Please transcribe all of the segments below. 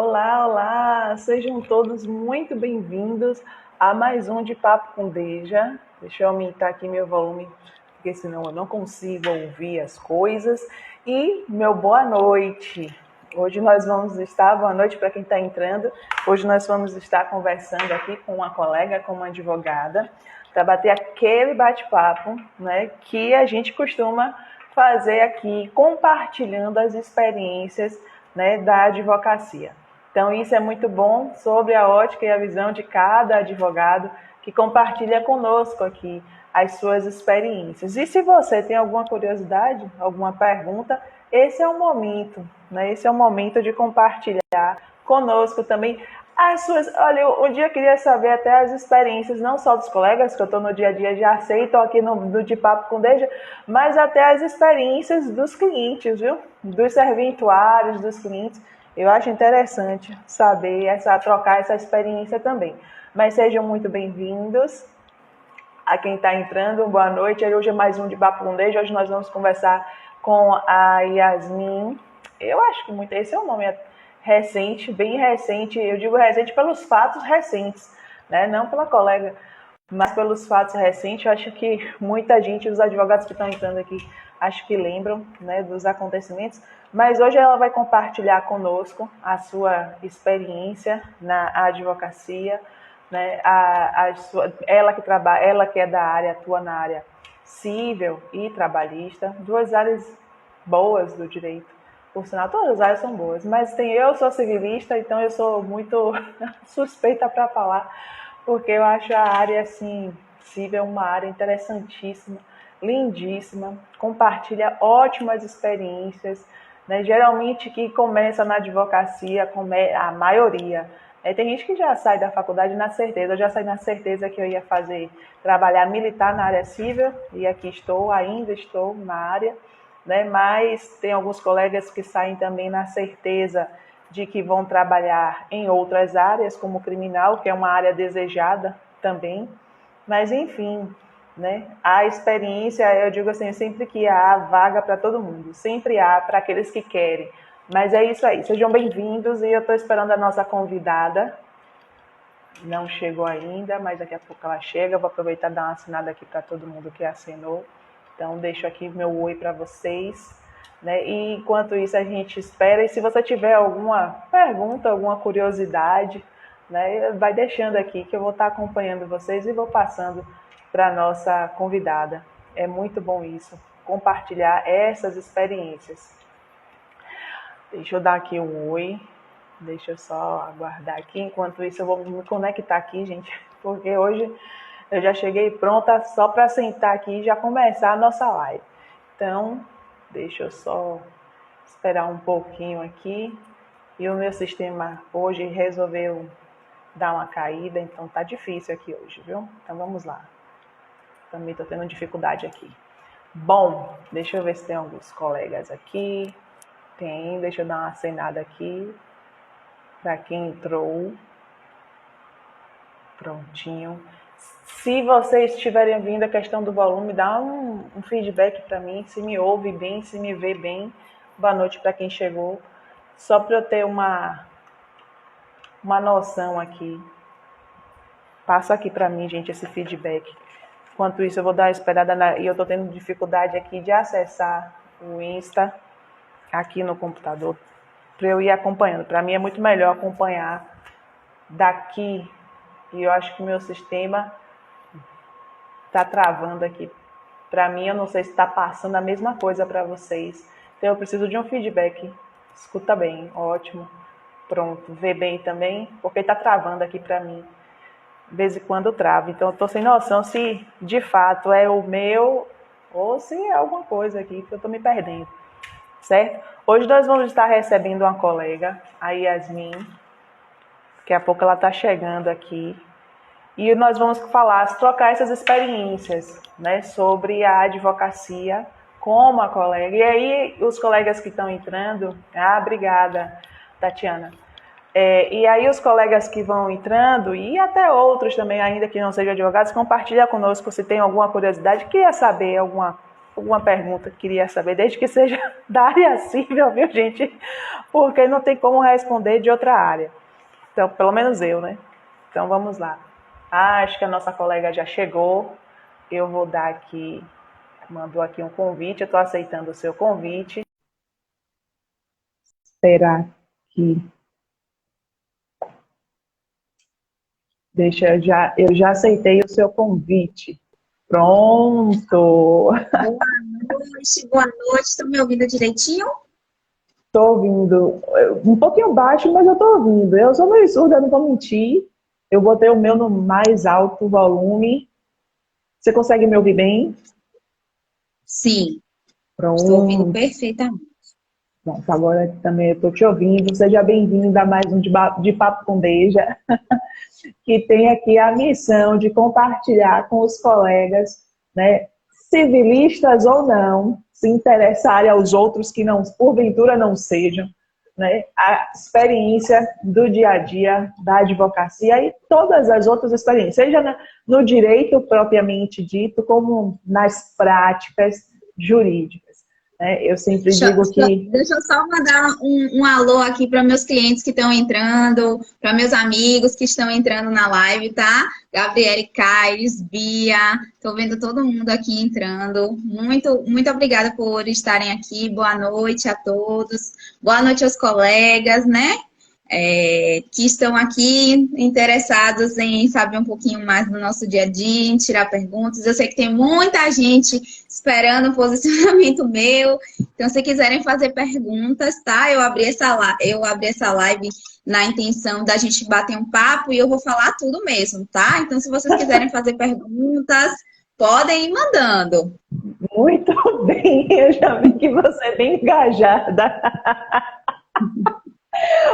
Olá, olá! Sejam todos muito bem-vindos a mais um de Papo com Deja. Deixa eu aumentar aqui meu volume, porque senão eu não consigo ouvir as coisas. E meu boa noite! Hoje nós vamos estar, boa noite para quem está entrando. Hoje nós vamos estar conversando aqui com uma colega, com uma advogada, para bater aquele bate-papo, né, que a gente costuma fazer aqui, compartilhando as experiências, né, da advocacia. Então, isso é muito bom sobre a ótica e a visão de cada advogado que compartilha conosco aqui as suas experiências. E se você tem alguma curiosidade, alguma pergunta, esse é o momento, né? Esse é o momento de compartilhar conosco também as suas. Olha, um dia eu queria saber até as experiências, não só dos colegas, que eu estou no dia a dia, já sei, estou aqui no De Papo com Deja, mas até as experiências dos clientes, viu? Dos serventuários, dos clientes. Eu acho interessante saber, trocar essa experiência também. Mas sejam muito bem-vindos a quem está entrando, boa noite. Hoje é mais um de Papo com Deja. Hoje nós vamos conversar com a Yasmin. Eu acho que muito, esse é um nome recente, bem recente. Eu digo recente pelos fatos recentes, né? Não pela colega, mas pelos fatos recentes. Eu acho que muita gente, os advogados que estão entrando aqui, acho que lembram, né, dos acontecimentos. Mas hoje ela vai compartilhar conosco a sua experiência na advocacia, né? Ela que é da área, atua na área civil e trabalhista, duas áreas boas do direito. Por sinal, todas as áreas são boas, mas eu sou civilista, então eu sou muito suspeita para falar, porque eu acho a área assim, civil uma área interessantíssima, lindíssima, compartilha ótimas experiências, né? Geralmente que começa na advocacia, a maioria. Tem gente que já sai da faculdade na certeza, eu já saí na certeza que eu ia trabalhar militar na área civil, e aqui ainda estou na área, né? Mas tem alguns colegas que saem também na certeza de que vão trabalhar em outras áreas, como criminal, que é uma área desejada também, mas enfim, né? A experiência, eu digo assim, sempre que há vaga para todo mundo, sempre há para aqueles que querem. Mas é isso aí, sejam bem-vindos e eu estou esperando a nossa convidada. Não chegou ainda, mas daqui a pouco ela chega. Eu vou aproveitar e dar uma assinada aqui para todo mundo que assinou. Então, deixo aqui meu oi para vocês, né? E enquanto isso, a gente espera. E se você tiver alguma pergunta, alguma curiosidade, né, vai deixando aqui que eu vou estar acompanhando vocês e vou passando para a nossa convidada. É muito bom isso, compartilhar essas experiências. Deixa eu dar aqui um oi. Deixa eu só aguardar aqui. Enquanto isso, eu vou me conectar aqui, gente, porque hoje eu já cheguei pronta só para sentar aqui e já começar a nossa live. Então, deixa eu só esperar um pouquinho aqui. E o meu sistema hoje resolveu dar uma caída, então tá difícil aqui hoje, viu? Então vamos lá. Também tô tendo dificuldade aqui. Bom, deixa eu ver se tem alguns colegas aqui. Tem, deixa eu dar uma acenada aqui. Para quem entrou. Prontinho. Se vocês estiverem ouvindo a questão do volume, dá um feedback para mim, se me ouve bem, se me vê bem. Boa noite para quem chegou. Só para eu ter uma noção aqui. Passa aqui para mim, gente, esse feedback. Enquanto isso, eu vou dar uma esperada. E eu estou tendo dificuldade aqui de acessar o Insta aqui no computador, para eu ir acompanhando. Para mim é muito melhor acompanhar daqui. E eu acho que o meu sistema está travando aqui. Para mim, eu não sei se está passando a mesma coisa para vocês. Então, eu preciso de um feedback. Escuta bem, ótimo. Pronto, vê bem também, porque está travando aqui para mim. De vez em quando trava. Então, eu estou sem noção se de fato é o meu ou se é alguma coisa aqui que eu estou me perdendo. Certo? Hoje nós vamos estar recebendo uma colega, a Yasmin. Daqui a pouco ela está chegando aqui. E nós vamos trocar essas experiências, né, sobre a advocacia com uma colega. E aí, os colegas que estão entrando... obrigada, Tatiana. E aí, os colegas que vão entrando, e até outros também, ainda que não sejam advogados, compartilha conosco se tem alguma curiosidade, queria saber alguma alguma pergunta que queria saber, desde que seja da área civil, viu, gente? Porque não tem como responder de outra área. Então, pelo menos eu, né? Então, vamos lá. Acho que a nossa colega já chegou. Eu vou dar aqui, mandou aqui um convite, eu estou aceitando o seu convite. Será que... eu já aceitei o seu convite. Pronto! Boa noite, estão me ouvindo direitinho? Estou ouvindo um pouquinho baixo, mas eu estou ouvindo. Eu sou meio surda, não vou mentir. Eu botei o meu no mais alto volume. Você consegue me ouvir bem? Sim, Pronto. estou ouvindo perfeitamente. Bom, agora também estou te ouvindo. Seja bem-vinda a mais um de Papo com Deja, que tem aqui a missão de compartilhar com os colegas, né, civilistas ou não, se interessarem aos outros que não, porventura não sejam, né, a experiência do dia a dia da advocacia e todas as outras experiências, seja no direito propriamente dito, como nas práticas jurídicas. Eu sempre digo que... Deixa eu só mandar um alô aqui para meus clientes que estão entrando, para meus amigos que estão entrando na live, tá? Gabriele Caires, Bia, estou vendo todo mundo aqui entrando. Muito obrigada por estarem aqui. Boa noite a todos. Boa noite aos colegas, né? Que estão aqui interessados em saber um pouquinho mais do nosso dia a dia, em tirar perguntas. Eu sei que tem muita gente esperando o posicionamento meu. Então, se quiserem fazer perguntas, tá? Eu abri essa live na intenção da gente bater um papo e eu vou falar tudo mesmo, tá? Então, se vocês quiserem fazer perguntas, podem ir mandando. Muito bem, eu já vi que você é bem engajada.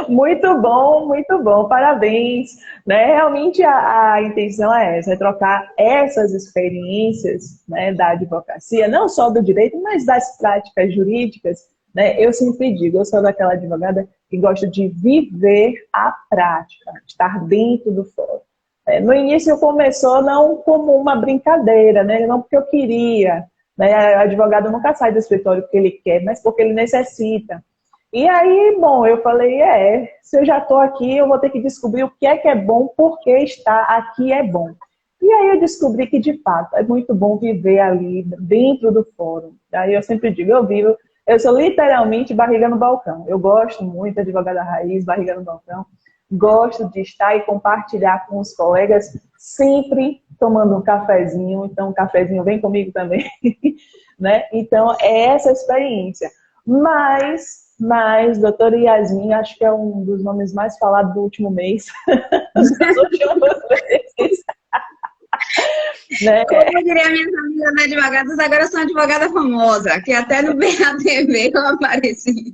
Muito bom, parabéns. Né? Realmente a intenção é essa, é trocar essas experiências, né, da advocacia, não só do direito, mas das práticas jurídicas. Né? Eu sempre digo, eu sou daquela advogada que gosta de viver a prática, estar dentro do fórum. No início começou não como uma brincadeira, né? Não porque eu queria. Né? O advogado nunca sai do escritório porque ele quer, mas porque ele necessita. E aí, bom, eu falei, se eu já estou aqui, eu vou ter que descobrir o que é bom, porque estar aqui é bom. E aí eu descobri que, de fato, é muito bom viver ali, dentro do fórum. Aí eu sempre digo, eu sou literalmente barriga no balcão. Eu gosto muito de advogada raiz, barriga no balcão. Gosto de estar e compartilhar com os colegas, sempre tomando um cafezinho. Então, um cafezinho vem comigo também. Né? Então, é essa experiência. Mas, doutora Yasmin, acho que é um dos nomes mais falados do último mês. Dos últimos meses. Né? Como diria minhas amigas advogadas, agora eu sou uma advogada famosa, que até no BATV eu apareci.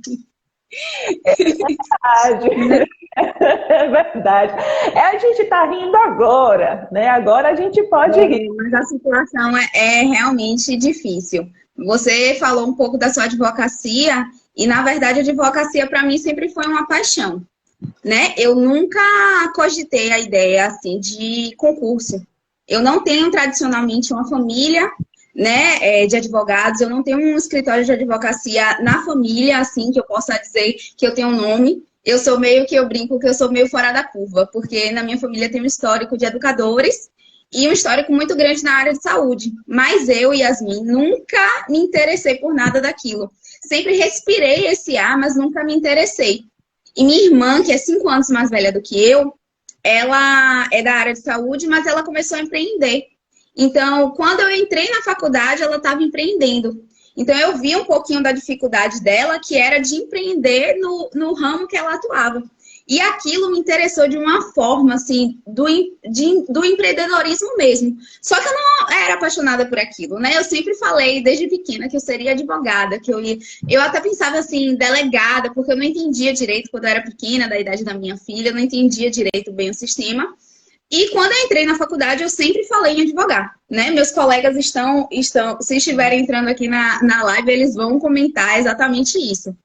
É verdade. A gente está rindo agora, né? Agora a gente pode rir. Mas a situação é realmente difícil. Você falou um pouco da sua advocacia e, na verdade, a advocacia para mim sempre foi uma paixão, né? Eu nunca cogitei a ideia assim de concurso. Eu não tenho tradicionalmente uma família, né, de advogados. Eu não tenho um escritório de advocacia na família, assim, que eu possa dizer que eu tenho um nome. Eu brinco que eu sou meio fora da curva, porque na minha família tem um histórico de educadores e um histórico muito grande na área de saúde. Mas eu, Yasmin, nunca me interessei por nada daquilo. Sempre respirei esse ar, mas nunca me interessei. E minha irmã, que é 5 anos mais velha do que eu, ela é da área de saúde, mas ela começou a empreender. Então, quando eu entrei na faculdade, ela estava empreendendo. Então, eu vi um pouquinho da dificuldade dela, que era de empreender no ramo que ela atuava. E aquilo me interessou de uma forma, assim, do empreendedorismo mesmo. Só que eu não era apaixonada por aquilo, né? Eu sempre falei, desde pequena, que eu seria advogada, que eu até pensava, assim, delegada, porque eu não entendia direito, quando eu era pequena, da idade da minha filha, eu não entendia direito bem o sistema. E quando eu entrei na faculdade, eu sempre falei em advogar, né? Meus colegas se estiverem entrando aqui na live, eles vão comentar exatamente isso,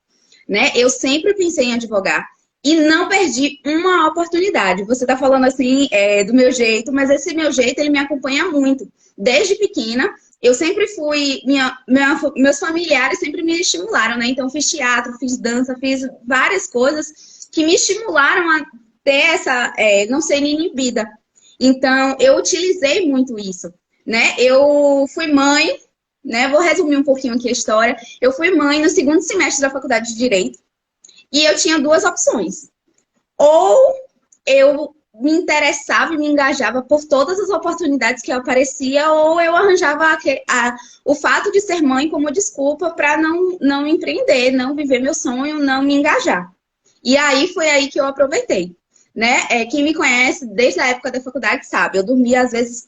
né? Eu sempre pensei em advogar e não perdi uma oportunidade. Você está falando assim, do meu jeito, mas esse meu jeito, ele me acompanha muito. Desde pequena, Eu sempre fui, meus familiares sempre me estimularam, né? Então, fiz teatro, fiz dança, fiz várias coisas que me estimularam a ter essa, não ser inibida. Então, eu utilizei muito isso, né? Eu fui mãe, né? Vou resumir um pouquinho aqui a história. Eu fui mãe no segundo semestre da faculdade de Direito e eu tinha duas opções. Ou eu me interessava e me engajava por todas as oportunidades que aparecia, ou eu arranjava o fato de ser mãe como desculpa para não empreender, não viver meu sonho, não me engajar. E aí foi aí que eu aproveitei, né? Quem me conhece desde a época da faculdade sabe, eu dormia às vezes,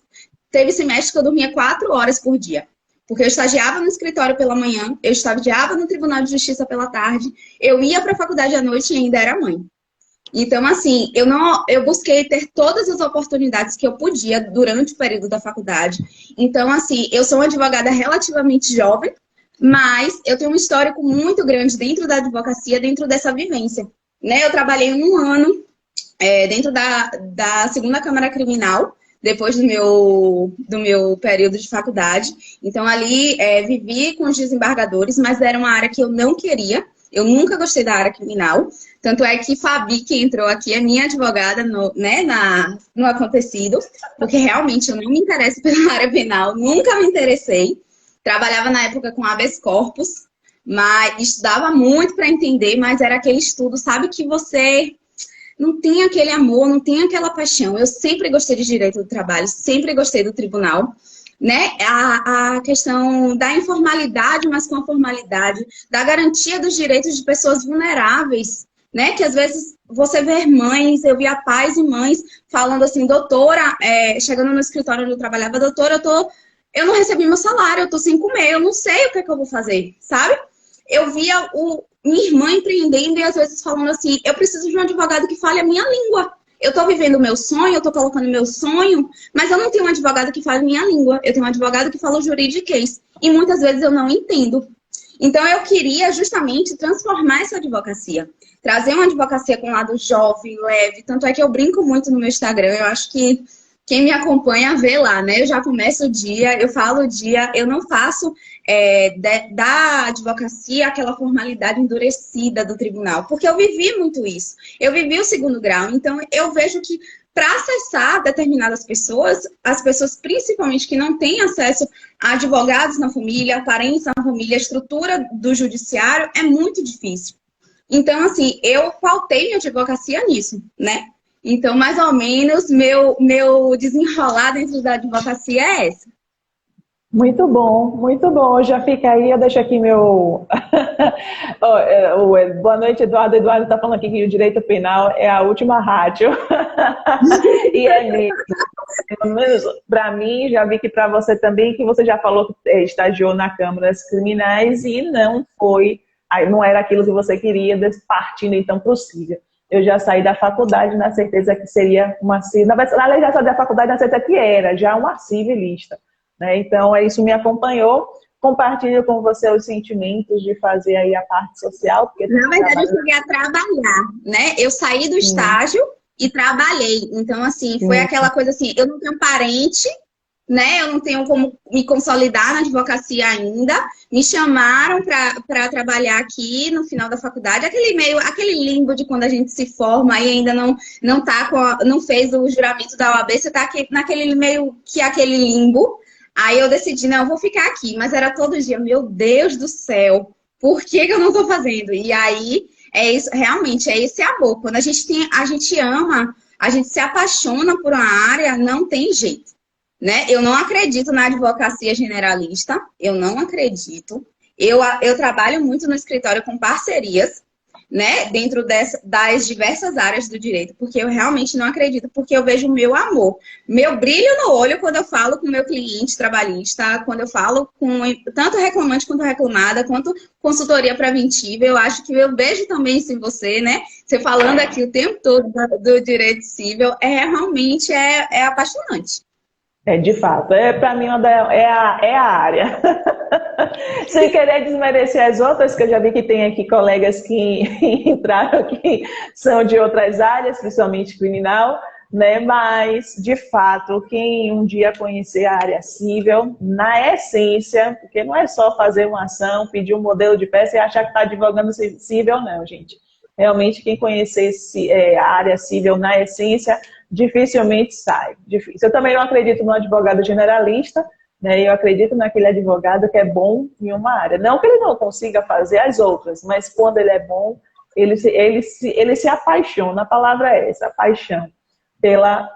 teve semestre que eu dormia 4 horas por dia. Porque eu estagiava no escritório pela manhã, eu estagiava no Tribunal de Justiça pela tarde, eu ia para a faculdade à noite e ainda era mãe. Então, assim, eu busquei ter todas as oportunidades que eu podia durante o período da faculdade. Então, assim, eu sou uma advogada relativamente jovem, mas eu tenho um histórico muito grande dentro da advocacia, dentro dessa vivência. Né? Eu trabalhei 1 ano dentro da segunda Câmara Criminal, depois do meu período de faculdade. Então, ali, vivi com os desembargadores, mas era uma área que eu não queria. Eu nunca gostei da área criminal. Tanto é que Fabi, que entrou aqui, é minha advogada no acontecido, porque realmente eu não me interesso pela área penal, nunca me interessei. Trabalhava na época com habeas corpus, mas estudava muito para entender, mas era aquele estudo, sabe, que você não tem aquele amor, não tem aquela paixão. Eu sempre gostei de direito do trabalho, sempre gostei do tribunal. Né? A questão da informalidade, mas com a formalidade, da garantia dos direitos de pessoas vulneráveis, né? Que às vezes você vê mães, eu via pais e mães falando assim, doutora, chegando no escritório onde eu trabalhava, doutora, eu não recebi meu salário, eu tô sem comer, eu não sei o que é que eu vou fazer, sabe? Eu via minha irmã empreendendo e às vezes falando assim, eu preciso de um advogado que fale a minha língua. Eu tô vivendo o meu sonho, eu tô colocando o meu sonho, mas eu não tenho um advogado que fale minha língua. Eu tenho um advogado que fala o juridiquês. E muitas vezes eu não entendo. Então, eu queria justamente transformar essa advocacia. Trazer uma advocacia com um lado jovem, leve. Tanto é que eu brinco muito no meu Instagram. Eu acho que quem me acompanha vê lá, né? Eu já começo o dia, eu falo o dia, eu não faço da advocacia aquela formalidade endurecida do tribunal, porque eu vivi muito isso. Eu vivi o segundo grau, então eu vejo que para acessar determinadas pessoas, as pessoas principalmente que não têm acesso a advogados na família, parentes na família, a estrutura do judiciário, é muito difícil. Então, assim, eu pautei minha advocacia nisso, né? Então, mais ou menos, meu desenrolar dentro da advocacia é essa. Muito bom, muito bom. Já fica aí, eu deixo aqui meu... Boa noite, Eduardo. Eduardo está falando aqui que o direito penal é a última rádio. E é mesmo. Pelo menos para mim, já vi que para você também, que você já falou que estagiou na Câmaras Criminais e não era aquilo que você queria, partindo então para o Cível. Eu já saí da faculdade na certeza que seria uma civilista. Na verdade, já saí da faculdade na certeza que era já uma civilista. Né? Então, isso me acompanhou. Compartilho com você os sentimentos de fazer aí a parte social. Porque na verdade, eu cheguei a trabalhar, né? Eu saí do estágio e trabalhei. Então, assim, foi aquela coisa assim, eu não tenho parente, né? Eu não tenho como me consolidar na advocacia ainda. Me chamaram para trabalhar aqui no final da faculdade. Aquele limbo de quando a gente se forma e ainda não fez o juramento da OAB, você tá aqui naquele meio que aquele limbo. Aí eu decidi, não, eu vou ficar aqui. Mas era todo dia, meu Deus do céu, por que eu não tô fazendo? E aí, é isso, realmente, é esse amor. Quando a gente ama, a gente se apaixona por uma área, não tem jeito. Né? Eu não acredito na advocacia generalista, eu não acredito. Eu trabalho muito no escritório com parcerias, né? Dentro das diversas áreas do direito, porque eu realmente não acredito, porque eu vejo o meu amor, meu brilho no olho quando eu falo com o meu cliente trabalhista, quando eu falo com tanto reclamante quanto reclamada, quanto consultoria preventiva. Eu acho que eu vejo também isso em você, né? Você falando aqui o tempo todo do direito civil, realmente é apaixonante. De fato, para mim é a área. Sem querer desmerecer as outras, que eu já vi que tem aqui colegas que entraram que são de outras áreas, principalmente criminal, né? Mas, de fato, quem um dia conhecer a área civil, na essência, porque não é só fazer uma ação, pedir um modelo de peça e achar que está advogando civil, não, gente. Realmente, quem conhecer a área civil na essência, dificilmente sai. Difícil. Eu também não acredito no advogado generalista, né? Eu acredito naquele advogado que é bom em uma área. Não que ele não consiga fazer as outras, mas quando ele é bom, ele se apaixona. A palavra é essa, paixão,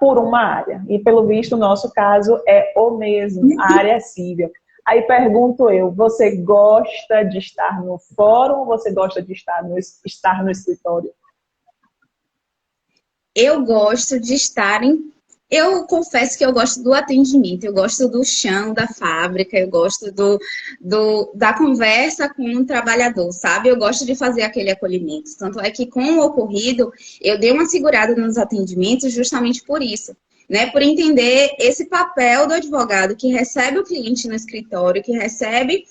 por uma área. E pelo visto, o nosso caso é o mesmo, a área civil. Aí pergunto eu, você gosta de estar no fórum ou você gosta de estar no escritório? Eu gosto de estar em... Eu confesso que eu gosto do atendimento, eu gosto do chão da fábrica, eu gosto da conversa com o trabalhador, sabe? Eu gosto de fazer aquele acolhimento. Tanto é que com o ocorrido, eu dei uma segurada nos atendimentos justamente por isso. Né, por entender esse papel do advogado que recebe o cliente no escritório, que recebe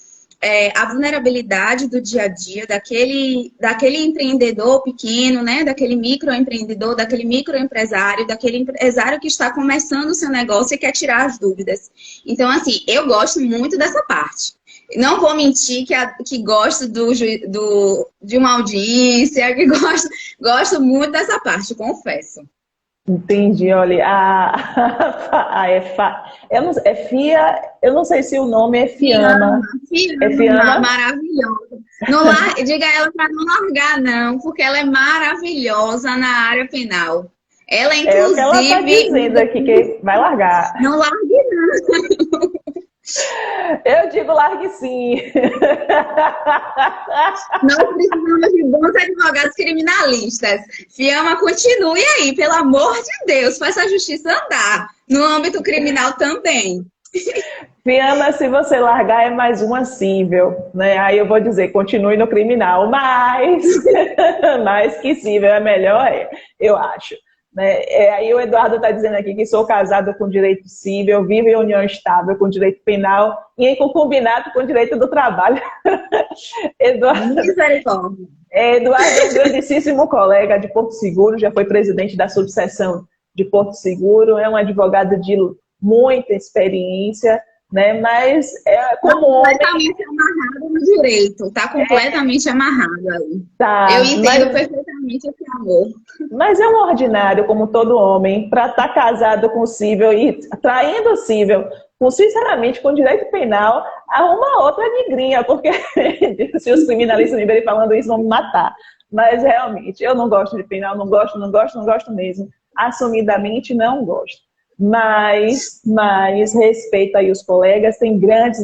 a vulnerabilidade do dia a dia daquele empreendedor pequeno, né, daquele microempreendedor, daquele microempresário, daquele empresário que está começando o seu negócio e quer tirar as dúvidas. Então, assim, eu gosto muito dessa parte. Não vou mentir que gosto de uma audiência, que gosto muito dessa parte, confesso. Entendi, olha, eu não sei se o nome é Fiamma. Fiamma, é Fiamma? Maravilhosa. Diga a ela para não largar, não, porque ela é maravilhosa na área penal. Ela, inclusive... É o que ela está dizendo aqui, que vai largar. Não largue, não. Eu digo largue sim. Nós precisamos de bons advogados criminalistas. Fiamma, continue aí, pelo amor de Deus, faça a justiça andar. No âmbito criminal também. Fiamma, se você largar, é mais uma cível, né? Aí eu vou dizer, continue no criminal, mas mais que cível é melhor, eu acho. Né? Aí o Eduardo está dizendo aqui que sou casado com direito civil, vivo em união estável com direito penal e em concubinato com direito do trabalho. Eduardo é um grandíssimo colega de Porto Seguro, já foi presidente da subseção de Porto Seguro, é um advogado de muita experiência, né? Mas é como homem... completamente amarrado no direito, está completamente amarrado aí. Tá, eu entendo perfeitamente esse amor. Mas é um ordinário, como todo homem, para estar casado com o cível e traindo o cível, sinceramente, com direito penal, arruma outra negrinha, porque se os criminalistas me verem falando isso, vão me matar. Mas realmente, eu não gosto de penal, não gosto mesmo. Assumidamente não gosto. Mas respeito aí os colegas, tem grandes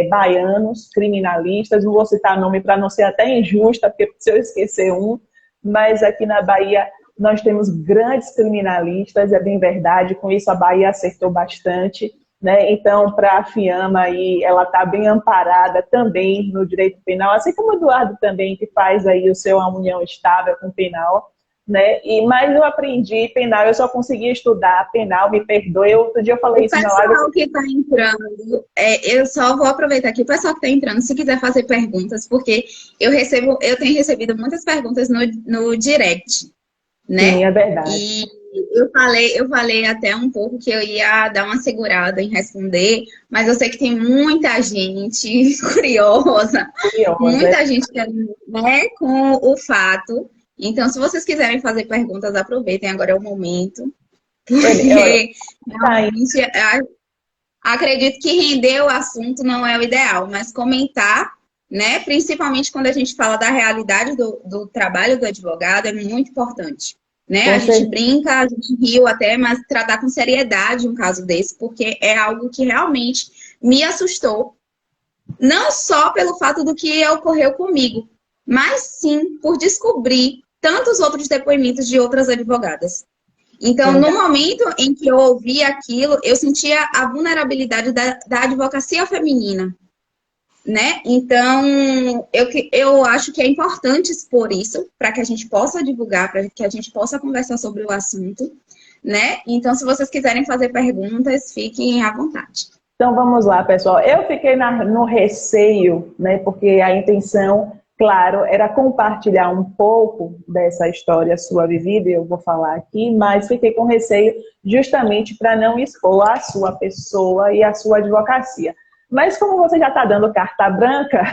baianos, criminalistas, não vou citar nome para não ser até injusta, porque se eu esquecer um, mas aqui na Bahia nós temos grandes criminalistas, é bem verdade, com isso a Bahia acertou bastante, né? Então, para a Fiamma aí, ela está bem amparada também no direito penal, assim como o Eduardo também, que faz aí o seu união estável com penal, né? Mas eu aprendi penal, eu só consegui estudar penal, me perdoe. Outro dia eu falei isso na live. O pessoal que está entrando, eu só vou aproveitar aqui, o pessoal que está entrando, se quiser fazer perguntas, porque eu tenho recebido muitas perguntas no direct, né? Sim, é verdade. E eu falei até um pouco que eu ia dar uma segurada em responder, mas eu sei que tem muita gente curiosa muita gente querendo, né, com o fato. Então, se vocês quiserem fazer perguntas, aproveitem, agora é o momento. Porque realmente acredito que render o assunto não é o ideal, mas comentar, né? Principalmente quando a gente fala da realidade do trabalho do advogado, é muito importante. Né? A gente brinca, a gente riu até, mas tratar com seriedade um caso desse, porque é algo que realmente me assustou. Não só pelo fato do que ocorreu comigo, mas sim por descobrir tantos outros depoimentos de outras advogadas. Então, no momento em que eu ouvi aquilo, eu sentia a vulnerabilidade da advocacia feminina, né? Então, eu acho que é importante expor isso, para que a gente possa divulgar, para que a gente possa conversar sobre o assunto, né? Então, se vocês quiserem fazer perguntas, fiquem à vontade. Então, vamos lá, pessoal. Eu fiquei no receio, né? Porque a intenção claro, era compartilhar um pouco dessa história sua vivida, eu vou falar aqui, mas fiquei com receio justamente para não expor a sua pessoa e a sua advocacia. Mas como você já está dando carta branca,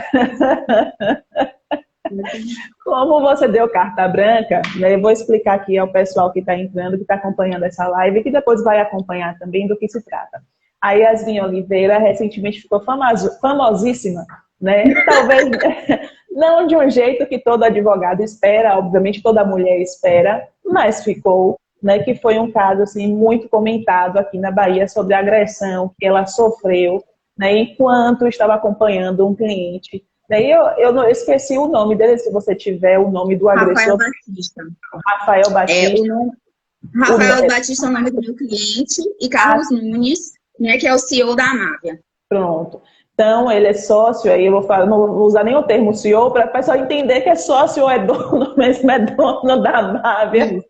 como você deu carta branca, né, eu vou explicar aqui ao pessoal que está entrando, que está acompanhando essa live, que depois vai acompanhar também do que se trata. A Yasmin Oliveira recentemente ficou famosíssima, né? Talvez não de um jeito que todo advogado espera, obviamente toda mulher espera, mas ficou, né? Que foi um caso assim muito comentado aqui na Bahia sobre a agressão que ela sofreu, né? Enquanto estava acompanhando um cliente. Daí eu esqueci o nome dele, se você tiver o nome do agressor. Rafael Batista. Rafael Batista. Rafael Batista é o nome do meu cliente e Carlos Nunes, né, que é o CEO da Amávia. Pronto. Então, ele é sócio, aí eu vou falar, não vou usar nem o termo CEO, para o pessoal entender que é sócio ou é dono, mesmo é dono da Amávia,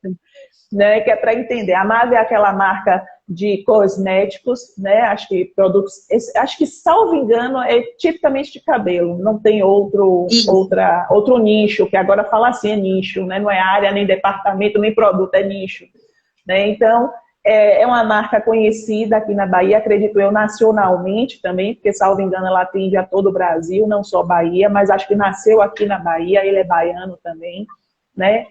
né? Que é para entender. A Amávia é aquela marca de cosméticos, né? Acho que produtos, acho que, salvo engano, é tipicamente de cabelo, não tem outro nicho, que agora fala assim, é nicho, né? Não é área, nem departamento, nem produto, é nicho, né? Então, é uma marca conhecida aqui na Bahia, acredito eu, nacionalmente também, porque, salvo engano, ela atende a todo o Brasil, não só Bahia, mas acho que nasceu aqui na Bahia, ele é baiano também, né?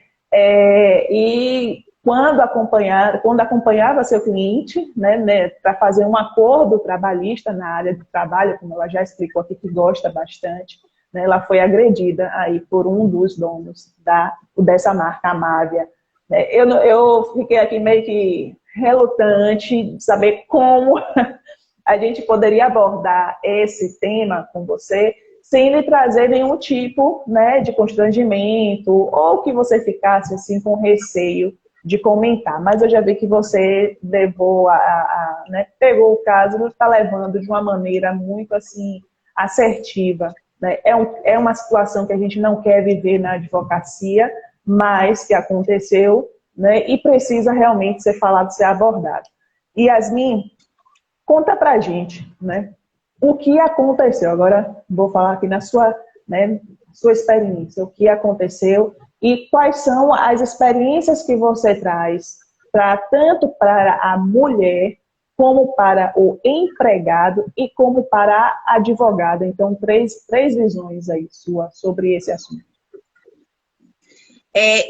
E quando acompanhava seu cliente, né, para fazer um acordo trabalhista na área de trabalho, como ela já explicou aqui, que gosta bastante, né, ela foi agredida aí por um dos donos dessa marca, Amávia. Eu fiquei aqui meio que relutante de saber como a gente poderia abordar esse tema com você sem lhe trazer nenhum tipo, né, de constrangimento ou que você ficasse assim com receio de comentar. Mas eu já vi que você levou né, pegou o caso e está levando de uma maneira muito assim assertiva, né? É uma situação que a gente não quer viver na advocacia, mas que aconteceu, né, e precisa realmente ser falado, ser abordado. Yasmin, conta pra gente, né, o que aconteceu. Agora vou falar aqui na sua, né, sua experiência, o que aconteceu e quais são as experiências que você traz tanto para a mulher como para o empregado e como para a advogada. Então, três visões aí suas sobre esse assunto.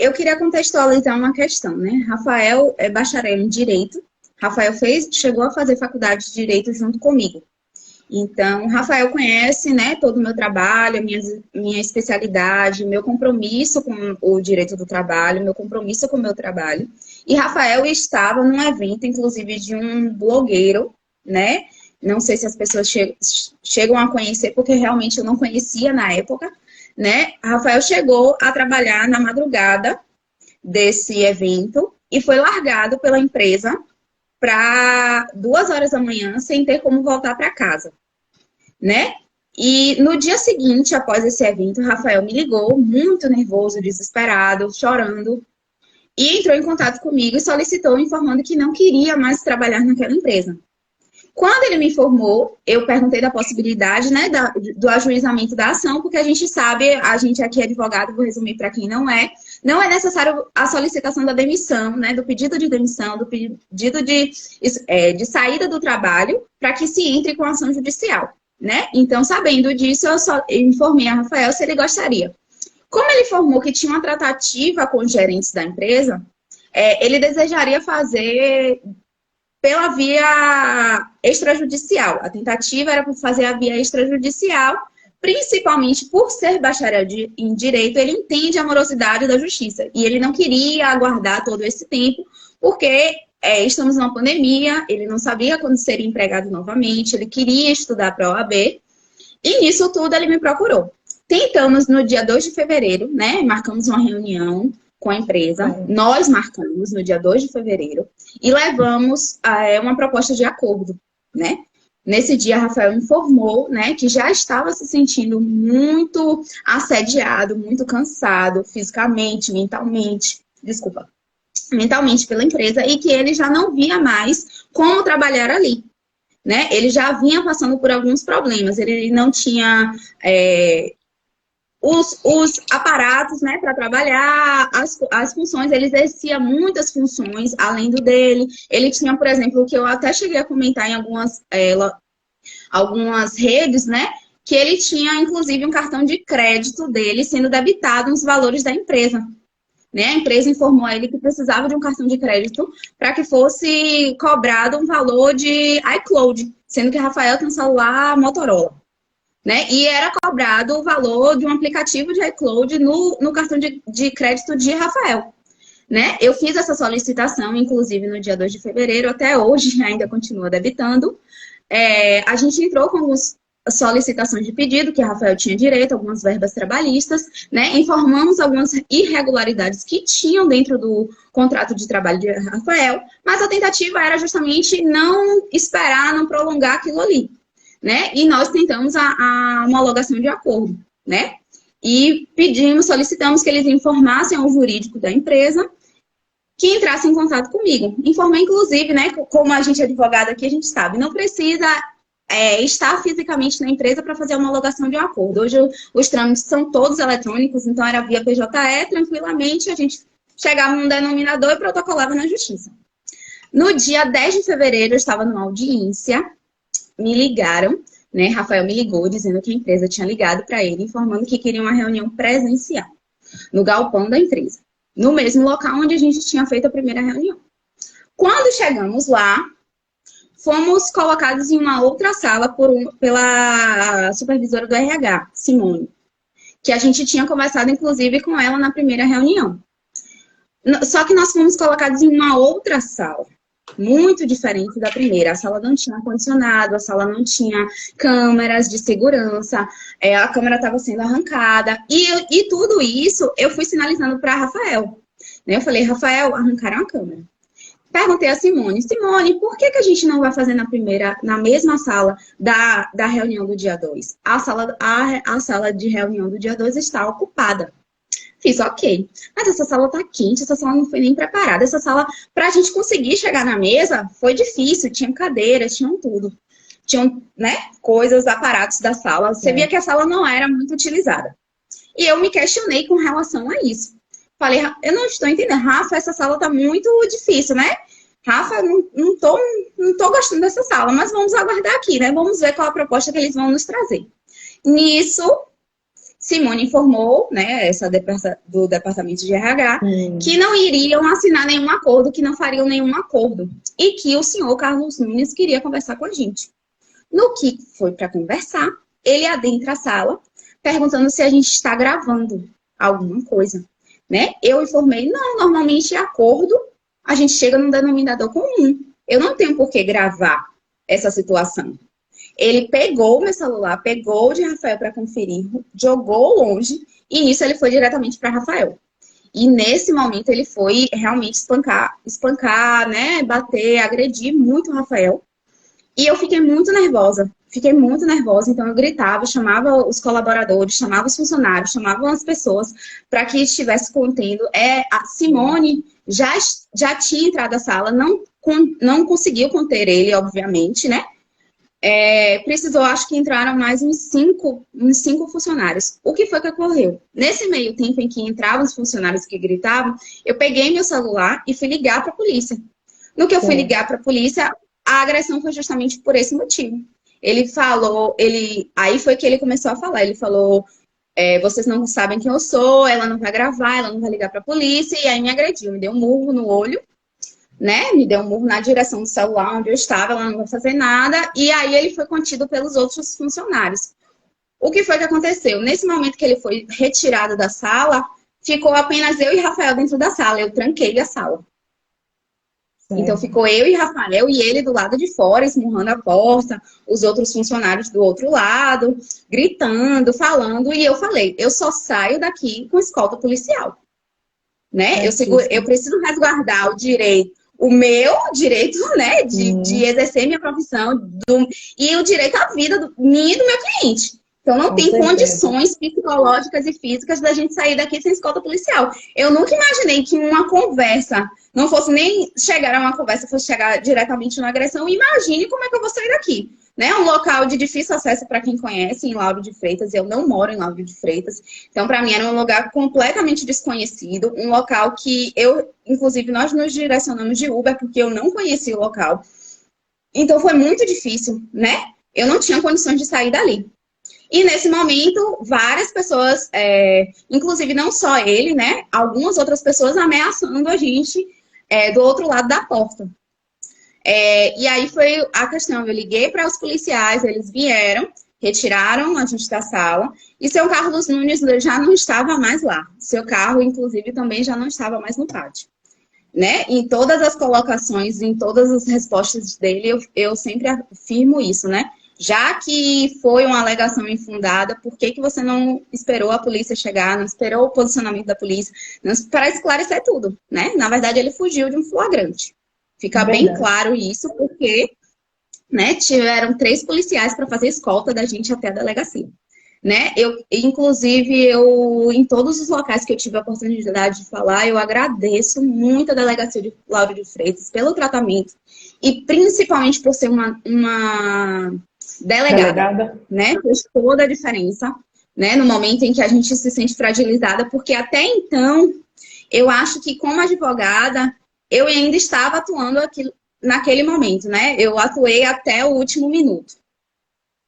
Eu queria contextualizar uma questão, né? Rafael é bacharel em Direito. Rafael chegou a fazer faculdade de Direito junto comigo. Então, Rafael conhece, né, todo o meu trabalho, a minha especialidade, meu compromisso com o direito do trabalho, meu compromisso com o meu trabalho. E Rafael estava num evento, inclusive, de um blogueiro, né? Não sei se as pessoas chegam a conhecer, porque realmente eu não conhecia na época, né? Rafael chegou a trabalhar na madrugada desse evento e foi largado pela empresa para 2 horas da manhã sem ter como voltar para casa, né? E no dia seguinte, após esse evento, Rafael me ligou, muito nervoso, desesperado, chorando, e entrou em contato comigo e solicitou, informando que não queria mais trabalhar naquela empresa. Quando ele me informou, eu perguntei da possibilidade, né, do ajuizamento da ação, porque a gente sabe, a gente aqui é advogado, vou resumir para quem não é necessário a solicitação da demissão, né, do pedido de demissão, do pedido de saída do trabalho, para que se entre com ação judicial, né? Então, sabendo disso, eu informei a Rafael se ele gostaria. Como ele informou que tinha uma tratativa com os gerentes da empresa, ele desejaria fazer pela via extrajudicial. A tentativa era por fazer a via extrajudicial, principalmente por ser bacharel em Direito, ele entende a morosidade da justiça. E ele não queria aguardar todo esse tempo, porque estamos numa pandemia, ele não sabia quando seria empregado novamente, ele queria estudar para a OAB. E nisso tudo ele me procurou. Tentamos no dia 2 de fevereiro, né? Marcamos uma reunião com a empresa. Nós marcamos no dia 2 de fevereiro e levamos uma proposta de acordo, né? Nesse dia, Rafael informou, né, que já estava se sentindo muito assediado, muito cansado, fisicamente, mentalmente pela empresa e que ele já não via mais como trabalhar ali, né? Ele já vinha passando por alguns problemas, ele não tinha os aparatos, né, para trabalhar, as funções, ele exercia muitas funções além do dele. Ele tinha, por exemplo, o que eu até cheguei a comentar em algumas redes, né, que ele tinha, inclusive, um cartão de crédito dele sendo debitado nos valores da empresa. Né? A empresa informou a ele que precisava de um cartão de crédito para que fosse cobrado um valor de iCloud, sendo que Rafael tem um celular Motorola. Né? E era cobrado o valor de um aplicativo de iCloud no cartão de crédito de Rafael. Né? Eu fiz essa solicitação, inclusive, no dia 2 de fevereiro, até hoje ainda continua debitando. A gente entrou com algumas solicitações de pedido, que Rafael tinha direito, algumas verbas trabalhistas, né? Informamos algumas irregularidades que tinham dentro do contrato de trabalho de Rafael, mas a tentativa era justamente não esperar, não prolongar aquilo ali, né? E nós tentamos a homologação de acordo, né? E solicitamos que eles informassem ao jurídico da empresa que entrasse em contato comigo. Informei, inclusive, né? Como a gente é advogado aqui, a gente sabe, não precisa estar fisicamente na empresa para fazer a homologação de um acordo. Hoje os trâmites são todos eletrônicos, então era via PJE, tranquilamente, a gente chegava num denominador e protocolava na justiça. No dia 10 de fevereiro, eu estava numa audiência, me ligaram, né? Rafael me ligou dizendo que a empresa tinha ligado para ele, informando que queria uma reunião presencial no galpão da empresa, no mesmo local onde a gente tinha feito a primeira reunião. Quando chegamos lá, fomos colocados em uma outra sala pela supervisora do RH, Simone, que a gente tinha conversado, inclusive, com ela na primeira reunião. Só que nós fomos colocados em uma outra sala, muito diferente da primeira. A sala não tinha ar-condicionado, a sala não tinha câmeras de segurança, a câmera estava sendo arrancada. E tudo isso eu fui sinalizando para Rafael. Eu falei, Rafael, arrancaram a câmera. Perguntei a Simone, por que a gente não vai fazer na mesma sala da reunião do dia 2? A sala de reunião do dia 2 está ocupada. Fiz, ok. Mas essa sala tá quente, essa sala não foi nem preparada. Essa sala, para a gente conseguir chegar na mesa, foi difícil. Tinha cadeiras, tinham tudo. Tinham, né, coisas, aparatos da sala. Você via que a sala não era muito utilizada. E eu me questionei com relação a isso. Falei, eu não estou entendendo. Rafa, essa sala tá muito difícil, né? Rafa, não tô gostando dessa sala, mas vamos aguardar aqui, né? Vamos ver qual a proposta que eles vão nos trazer. Nisso, Simone informou, né, do departamento de RH, que não iriam assinar nenhum acordo, que não fariam nenhum acordo. E que o senhor Carlos Nunes queria conversar com a gente. No que foi para conversar, ele adentra a sala, perguntando se a gente está gravando alguma coisa. Né? Eu informei, não, normalmente acordo, a gente chega num denominador comum. Eu não tenho por que gravar essa situação. Ele pegou meu celular, pegou o de Rafael para conferir, jogou longe, e nisso ele foi diretamente para Rafael. E nesse momento ele foi realmente espancar, né? Bater, agredir muito o Rafael. E eu fiquei muito nervosa, então eu gritava, chamava os colaboradores, chamava os funcionários, chamava as pessoas para que estivesse contendo. A Simone já tinha entrado na sala, não conseguiu conter ele, obviamente, né? Precisou, acho que entraram mais uns cinco funcionários. O que foi que ocorreu? Nesse meio tempo em que entravam os funcionários que gritavam, eu peguei meu celular e fui ligar para a polícia. No que eu fui ligar para a polícia, a agressão foi justamente por esse motivo. Ele falou, aí foi que ele começou a falar, ele falou, vocês não sabem quem eu sou, ela não vai gravar, ela não vai ligar para a polícia, e aí me agrediu, me deu um murro no olho, né? Me deu um murro na direção do celular onde eu estava, ela não vai fazer nada, e aí ele foi contido pelos outros funcionários. O que foi que aconteceu? Nesse momento que ele foi retirado da sala, ficou apenas eu e Rafael dentro da sala, eu tranquei a sala. Então ficou eu e Rafael e ele do lado de fora, esmurrando a porta, os outros funcionários do outro lado, gritando, falando, e eu falei, eu só saio daqui com escolta policial. Né? Eu preciso resguardar o meu direito, né, de exercer minha profissão e o direito à vida minha e do meu cliente. Então, não tem condições psicológicas e físicas da gente sair daqui sem escolta policial. Eu nunca imaginei que uma conversa não fosse nem chegar a uma conversa, fosse chegar diretamente numa agressão. Imagine como é que eu vou sair daqui. né? Um local de difícil acesso para quem conhece, em Lauro de Freitas. Eu não moro em Lauro de Freitas. Então, para mim, era um lugar completamente desconhecido. Um local que inclusive, nós nos direcionamos de Uber, porque eu não conhecia o local. Então, foi muito difícil, né? Eu não tinha condições de sair dali. E nesse momento, várias pessoas, inclusive não só ele, né? Algumas outras pessoas ameaçando a gente do outro lado da porta. E aí foi a questão, eu liguei para os policiais, eles vieram, retiraram a gente da sala, e seu Carlos Nunes já não estava mais lá. Seu carro, inclusive, também já não estava mais no pátio. Né? Em todas as colocações, em todas as respostas dele, eu sempre afirmo isso, né? Já que foi uma alegação infundada, por que você não esperou a polícia chegar, não esperou o posicionamento da polícia, para esclarecer tudo, né? Na verdade, ele fugiu de um flagrante. Fica bem claro isso, porque, né, tiveram 3 policiais para fazer escolta da gente até a delegacia. Né? Inclusive, em todos os locais que eu tive a oportunidade de falar, eu agradeço muito a delegacia de Lauro de Freitas pelo tratamento e principalmente por ser uma delegada, né? Fez toda a diferença, né? No momento em que a gente se sente fragilizada, porque até então, eu acho que como advogada, eu ainda estava atuando naquele momento, né? Eu atuei até o último minuto.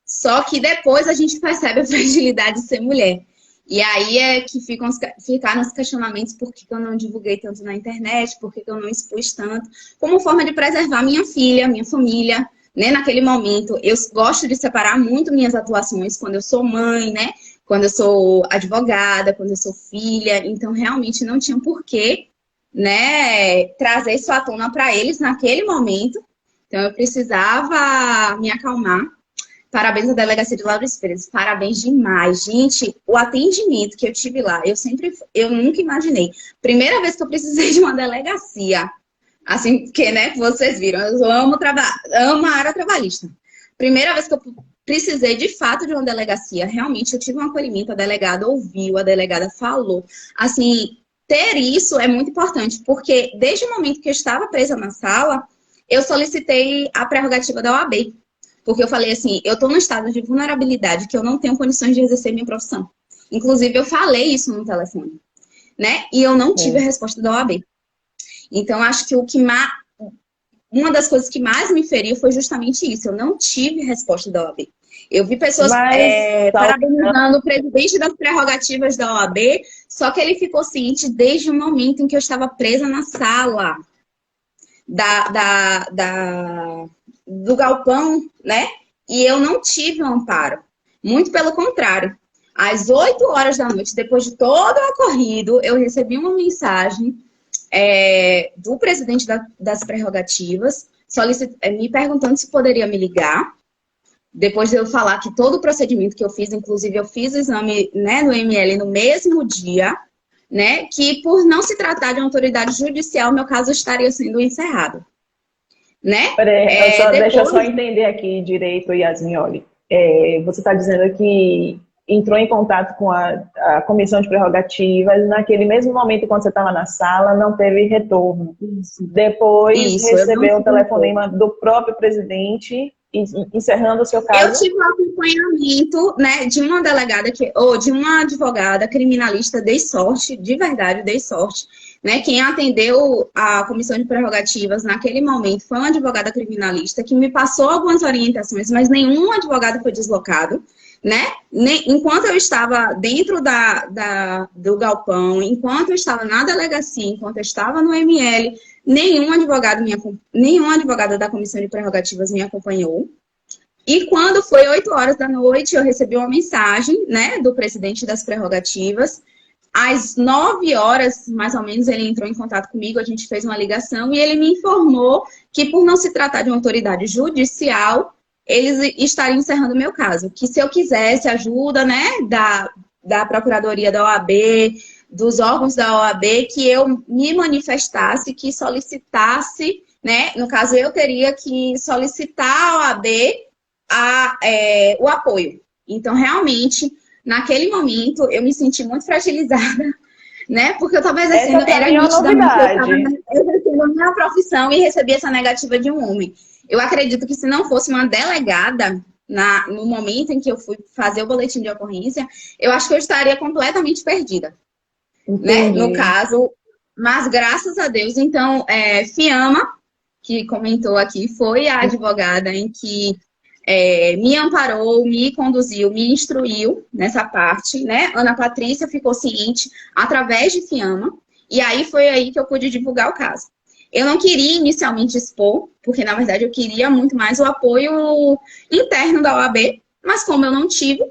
Só que depois a gente percebe a fragilidade de ser mulher. E aí é que ficaram os questionamentos: por que eu não divulguei tanto na internet, por que eu não expus tanto, como forma de preservar minha filha, minha família, né? Naquele momento, eu gosto de separar muito minhas atuações quando eu sou mãe, né? Quando eu sou advogada, quando eu sou filha. Então, realmente não tinha porquê, né, trazer isso à tona para eles naquele momento. Então, eu precisava me acalmar. Parabéns à delegacia de Lauro de Freitas, parabéns demais. Gente, o atendimento que eu tive lá, eu nunca imaginei. Primeira vez que eu precisei de uma delegacia, assim, porque, né, vocês viram, eu amo a área trabalhista. Primeira vez que eu precisei, de fato, de uma delegacia, realmente eu tive um acolhimento, a delegada ouviu, a delegada falou. Assim, ter isso é muito importante, porque desde o momento que eu estava presa na sala, eu solicitei a prerrogativa da OAB. Porque eu falei assim, eu estou num estado de vulnerabilidade que eu não tenho condições de exercer minha profissão. Inclusive, eu falei isso no telefone, né? E eu não tive a resposta da OAB. Então, acho que uma das coisas que mais me feriu foi justamente isso. Eu não tive resposta da OAB. Eu vi pessoas parabenizando o presidente das prerrogativas da OAB, só que ele ficou ciente desde o momento em que eu estava presa na sala do galpão, né? E eu não tive um amparo. Muito pelo contrário. Às 8 horas da noite, depois de todo o ocorrido, eu recebi uma mensagem do presidente das prerrogativas, me perguntando se poderia me ligar. Depois de eu falar que todo o procedimento que eu fiz, inclusive eu fiz o exame, né, no ML no mesmo dia, né, que por não se tratar de autoridade judicial, meu caso estaria sendo encerrado. Né? Deixa eu só entender aqui direito, Yasmin, olha. Você está dizendo que entrou em contato com a comissão de prerrogativas, naquele mesmo momento, quando você estava na sala, não teve retorno. Depois recebeu um telefonema do próprio presidente, encerrando o seu caso. Eu tive um acompanhamento, né, de uma delegada, ou de uma advogada criminalista, dei sorte, de verdade, dei sorte. Né, quem atendeu a comissão de prerrogativas naquele momento foi uma advogada criminalista que me passou algumas orientações, mas nenhum advogado foi deslocado, né? Enquanto eu estava dentro do galpão, enquanto eu estava na delegacia, enquanto eu estava no ML, nenhum advogado da comissão de prerrogativas me acompanhou. E quando foi 8 horas da noite, eu recebi uma mensagem, né, do presidente das prerrogativas. Às 9 horas, mais ou menos, ele entrou em contato comigo, a gente fez uma ligação e ele me informou que, por não se tratar de uma autoridade judicial, eles estariam encerrando o meu caso. Que se eu quisesse ajuda, né, da Procuradoria da OAB, dos órgãos da OAB, que eu me manifestasse, que solicitasse, né, no caso eu teria que solicitar à OAB o apoio. Então, realmente, naquele momento, eu me senti muito fragilizada, né? Porque eu estava exercendo, era nitidamente, eu estava exercendo a minha profissão e recebi essa negativa de um homem. Eu acredito que se não fosse uma delegada, no momento em que eu fui fazer o boletim de ocorrência, eu acho que eu estaria completamente perdida, né? No caso, mas graças a Deus, então, Fiamma, que comentou aqui, foi a advogada em que me amparou, me conduziu, me instruiu nessa parte, né? Ana Patrícia ficou ciente através de Fiamma, e aí foi aí que eu pude divulgar o caso. Eu não queria inicialmente expor, porque na verdade eu queria muito mais o apoio interno da OAB, mas como eu não tive,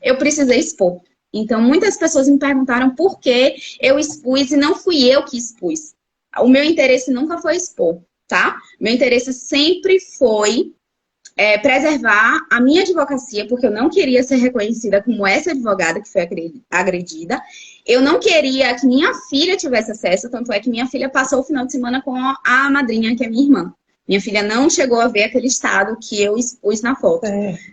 eu precisei expor. Então, muitas pessoas me perguntaram por que eu expus e não fui eu que expus. O meu interesse nunca foi expor, tá? Meu interesse sempre foi preservar a minha advocacia, porque eu não queria ser reconhecida como essa advogada que foi agredida. Eu não queria que minha filha tivesse acesso, tanto é que minha filha passou o final de semana com a madrinha, que é minha irmã. Minha filha não chegou a ver aquele estado que eu expus na foto.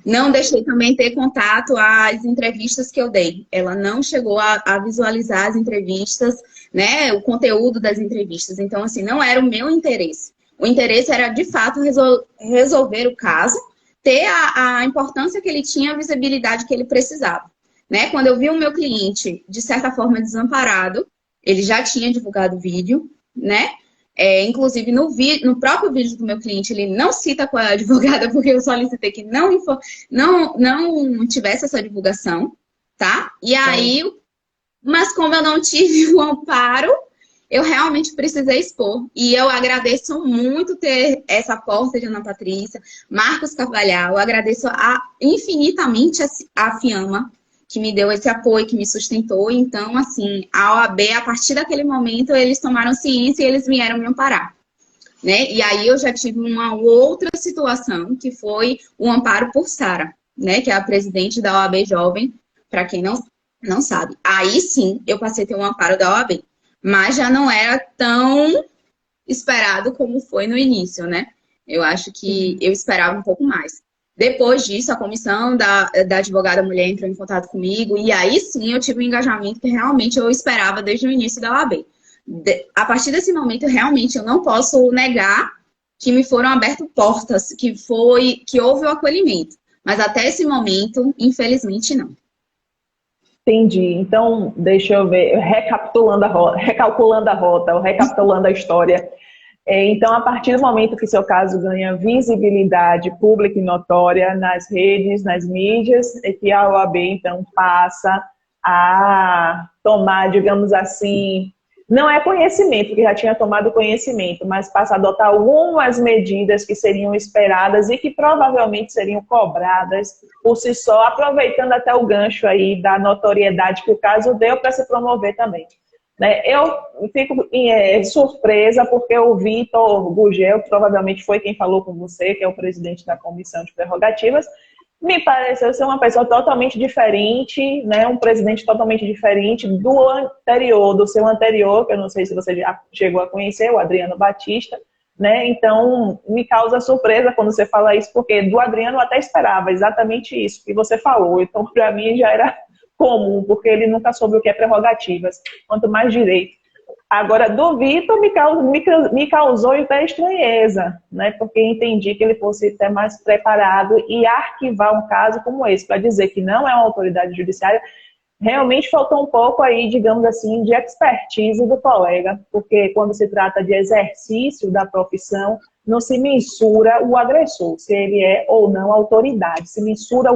Não deixei também ter contato às entrevistas que eu dei. Ela não chegou a visualizar as entrevistas, né, o conteúdo das entrevistas. Então, assim, não era o meu interesse. O interesse era, de fato, resolver o caso, ter a importância que ele tinha, a visibilidade que ele precisava. Né? Quando eu vi o meu cliente, de certa forma, desamparado, ele já tinha divulgado o vídeo, né? Inclusive, no próprio vídeo do meu cliente, ele não cita qual é a advogada, porque eu solicitei que não tivesse essa divulgação, tá? E aí, mas como eu não tive o amparo, eu realmente precisei expor. E eu agradeço muito ter essa porta de Ana Patrícia, Marcos Carvalhal, eu agradeço infinitamente a Fiamma, que me deu esse apoio, que me sustentou. Então, assim, a OAB, a partir daquele momento, eles tomaram ciência e eles vieram me amparar. Né? E aí eu já tive uma outra situação, que foi o amparo por Sara, né? Que é a presidente da OAB Jovem, para quem não sabe. Aí sim, eu passei a ter um amparo da OAB. Mas já não era tão esperado como foi no início, né? Eu acho que eu esperava um pouco mais. Depois disso, a comissão da advogada mulher entrou em contato comigo, e aí sim eu tive um engajamento que realmente eu esperava desde o início da OAB. A partir desse momento, realmente, eu não posso negar que me foram abertas portas, que houve o acolhimento. Mas até esse momento, infelizmente, não. Entendi. Então, deixa eu ver, recalculando a rota, ou recapitulando a história. Então, a partir do momento que seu caso ganha visibilidade pública e notória nas redes, nas mídias, é que a OAB, então, passa a tomar, digamos assim, não é conhecimento, porque já tinha tomado conhecimento, mas passa a adotar algumas medidas que seriam esperadas e que provavelmente seriam cobradas por si só, aproveitando até o gancho aí da notoriedade que o caso deu para se promover também. Eu fico surpresa porque o Vitor Gugel, que provavelmente foi quem falou com você, que é o presidente da Comissão de Prerrogativas, me pareceu ser uma pessoa totalmente diferente, né? Um presidente totalmente diferente do anterior, do seu anterior, que eu não sei se você já chegou a conhecer, o Adriano Batista, né? Então, me causa surpresa quando você fala isso, porque do Adriano eu até esperava exatamente isso que você falou. Então, para mim, já era comum, porque ele nunca soube o que é prerrogativas, quanto mais direito. Agora, do Vitor me causou até estranheza, né? Porque entendi que ele fosse até mais preparado e arquivar um caso como esse, para dizer que não é uma autoridade judiciária. Realmente faltou um pouco aí, digamos assim, de expertise do colega, porque quando se trata de exercício da profissão, não se mensura o agressor, se ele é ou não autoridade, se mensura,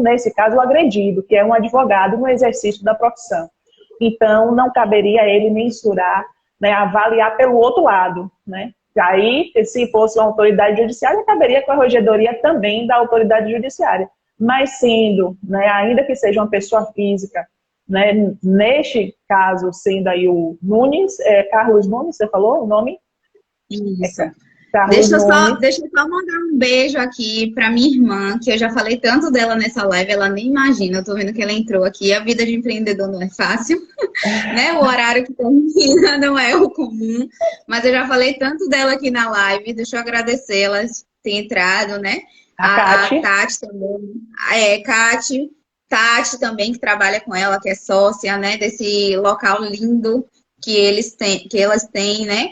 nesse caso, o agredido, que é um advogado no exercício da profissão. Então, não caberia a ele mensurar, né, avaliar pelo outro lado, né? Aí, se fosse uma autoridade judiciária, caberia com a corregedoria também da autoridade judiciária. Mas sendo, né, ainda que seja uma pessoa física, né, neste caso, sendo aí o Nunes, Carlos Nunes, você falou o nome? Isso. Deixa eu só mandar um beijo aqui para minha irmã, que eu já falei tanto dela nessa live, ela nem imagina. Eu tô vendo que ela entrou aqui. A vida de empreendedor não é fácil, né? O horário que termina não é o comum. Mas eu já falei tanto dela aqui na live. Deixa eu agradecer ela ter entrado, né? A Tati também. Tati também, que trabalha com ela, que é sócia, né? Desse local lindo que elas têm, né?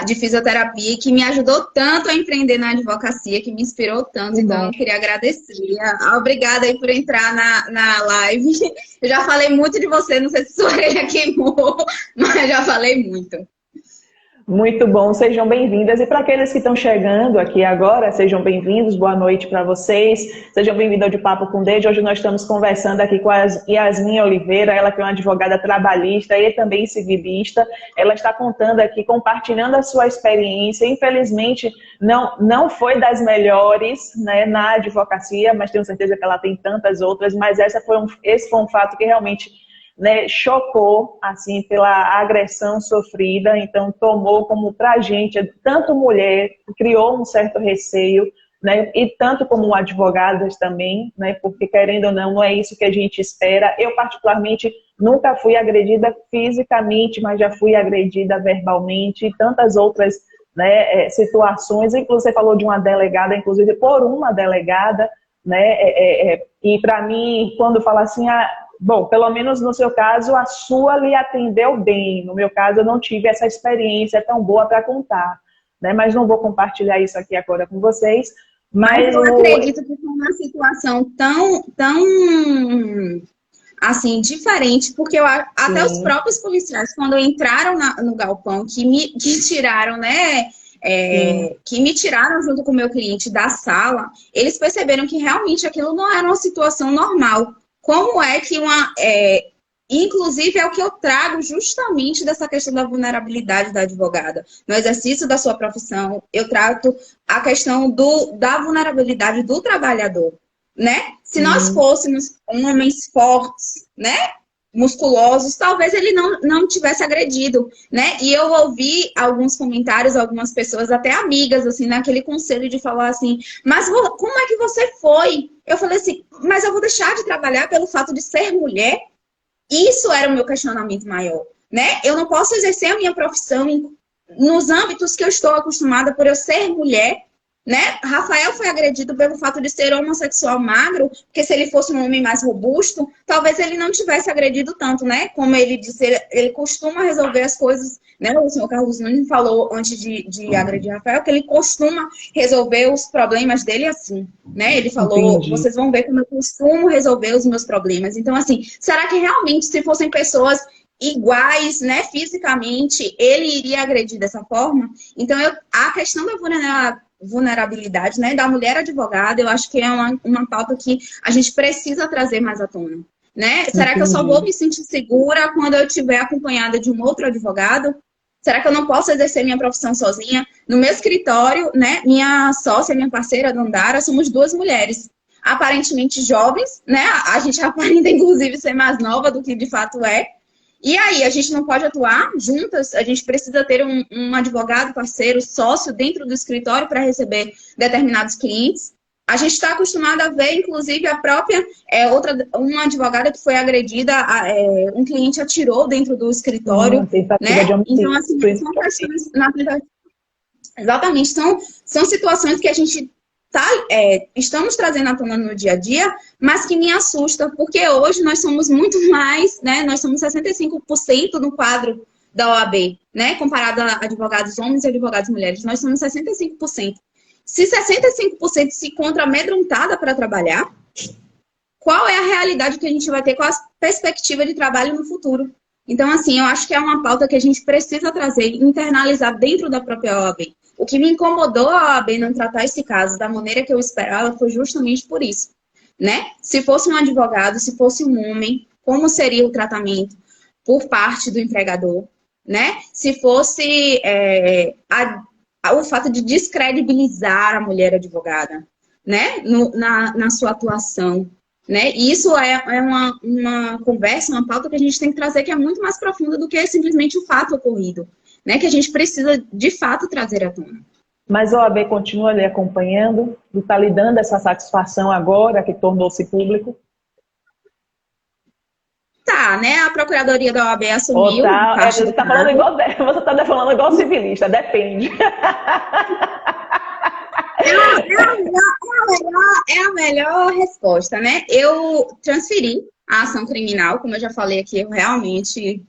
de fisioterapia, que me ajudou tanto a empreender na advocacia, que me inspirou tanto. Então, eu queria agradecer. Obrigada aí por entrar na live. Eu já falei muito de você, não sei se sua orelha queimou, mas já falei muito. Muito bom, sejam bem-vindas. E para aqueles que estão chegando aqui agora, sejam bem-vindos, boa noite para vocês. Sejam bem-vindos ao De Papo com Deide. Hoje nós estamos conversando aqui com a Yasmin Oliveira, ela que é uma advogada trabalhista e também civilista. Ela está contando aqui, compartilhando a sua experiência. Infelizmente, não foi das melhores, né, na advocacia, mas tenho certeza que ela tem tantas outras, mas esse foi um fato que realmente, né, chocou, assim, pela agressão sofrida. Então tomou como pra gente, tanto mulher, criou um certo receio, né, e tanto como advogadas também, né, porque querendo ou não é isso que a gente espera. Eu particularmente nunca fui agredida fisicamente, mas já fui agredida verbalmente e tantas outras, né, situações. Inclusive você falou de uma delegada, inclusive por uma delegada, né, e para mim, quando fala assim, bom, pelo menos no seu caso, a sua lhe atendeu bem. No meu caso, eu não tive essa experiência tão boa para contar, né? Mas não vou compartilhar isso aqui agora com vocês. Mas eu acredito que foi uma situação tão assim, diferente, porque até os próprios policiais, quando entraram no galpão, que tiraram, né? Que me tiraram junto com o meu cliente da sala, eles perceberam que realmente aquilo não era uma situação normal. Como é que inclusive é o que eu trago justamente dessa questão da vulnerabilidade da advogada. No exercício da sua profissão, eu trato a questão da vulnerabilidade do trabalhador, né? Se nós fôssemos homens fortes, né? Musculosos, talvez ele não tivesse agredido, né? E eu ouvi alguns comentários, algumas pessoas, até amigas, assim, naquele conselho de falar assim, mas como é que você foi? Eu falei assim, mas eu vou deixar de trabalhar pelo fato de ser mulher? Isso era o meu questionamento maior, né? Eu não posso exercer a minha profissão nos âmbitos que eu estou acostumada por eu ser mulher, né? Rafael foi agredido pelo fato de ser homossexual magro, porque se ele fosse um homem mais robusto, talvez ele não tivesse agredido tanto, né? Como ele disse, ele costuma resolver as coisas, né? O senhor Carlos Nunes falou antes de agredir Rafael, que ele costuma resolver os problemas dele assim, né? Ele falou, entendi, vocês vão ver como eu costumo resolver os meus problemas. Então, assim, será que realmente se fossem pessoas iguais, né, fisicamente, ele iria agredir dessa forma? Então, a questão da vulnerabilidade, né, da mulher advogada, eu acho que é uma pauta que a gente precisa trazer mais à tona, né? Será que eu só vou me sentir segura quando eu estiver acompanhada de um outro advogado? Será que eu não posso exercer minha profissão sozinha? No meu escritório, né, minha sócia, minha parceira, Dandara, somos duas mulheres, aparentemente jovens, né? A gente aparenta, inclusive, ser mais nova do que de fato é. E aí, a gente não pode atuar juntas, a gente precisa ter um advogado, parceiro, sócio dentro do escritório para receber determinados clientes. A gente está acostumado a ver, inclusive, a própria, uma advogada que foi agredida, um cliente atirou dentro do escritório, né? Então, assim, são questões, exatamente, são situações que a gente estamos trazendo à tona no dia a dia, mas que me assusta, porque hoje nós somos muito mais, né? Nós somos 65% no quadro da OAB, né? Comparado a advogados homens e advogados mulheres, nós somos 65%. Se 65% se encontra amedrontada para trabalhar, qual é a realidade que a gente vai ter com a perspectiva de trabalho no futuro? Então, assim, eu acho que é uma pauta que a gente precisa trazer, internalizar dentro da própria OAB. O que me incomodou a OAB não tratar esse caso da maneira que eu esperava foi justamente por isso, né? Se fosse um advogado, se fosse um homem, como seria o tratamento por parte do empregador, né? Se fosse o fato de descredibilizar a mulher advogada, né? Na sua atuação, né? E isso é uma conversa, uma pauta que a gente tem que trazer que é muito mais profunda do que simplesmente o fato ocorrido, né, que a gente precisa, de fato, trazer à tona. Mas a OAB continua lhe acompanhando e está lhe dando essa satisfação agora que tornou-se público? Tá, né? A Procuradoria da OAB assumiu... Você está falando igual, você está falando igual civilista, depende. É a melhor resposta, né? Eu transferi a ação criminal, como eu já falei aqui, eu realmente...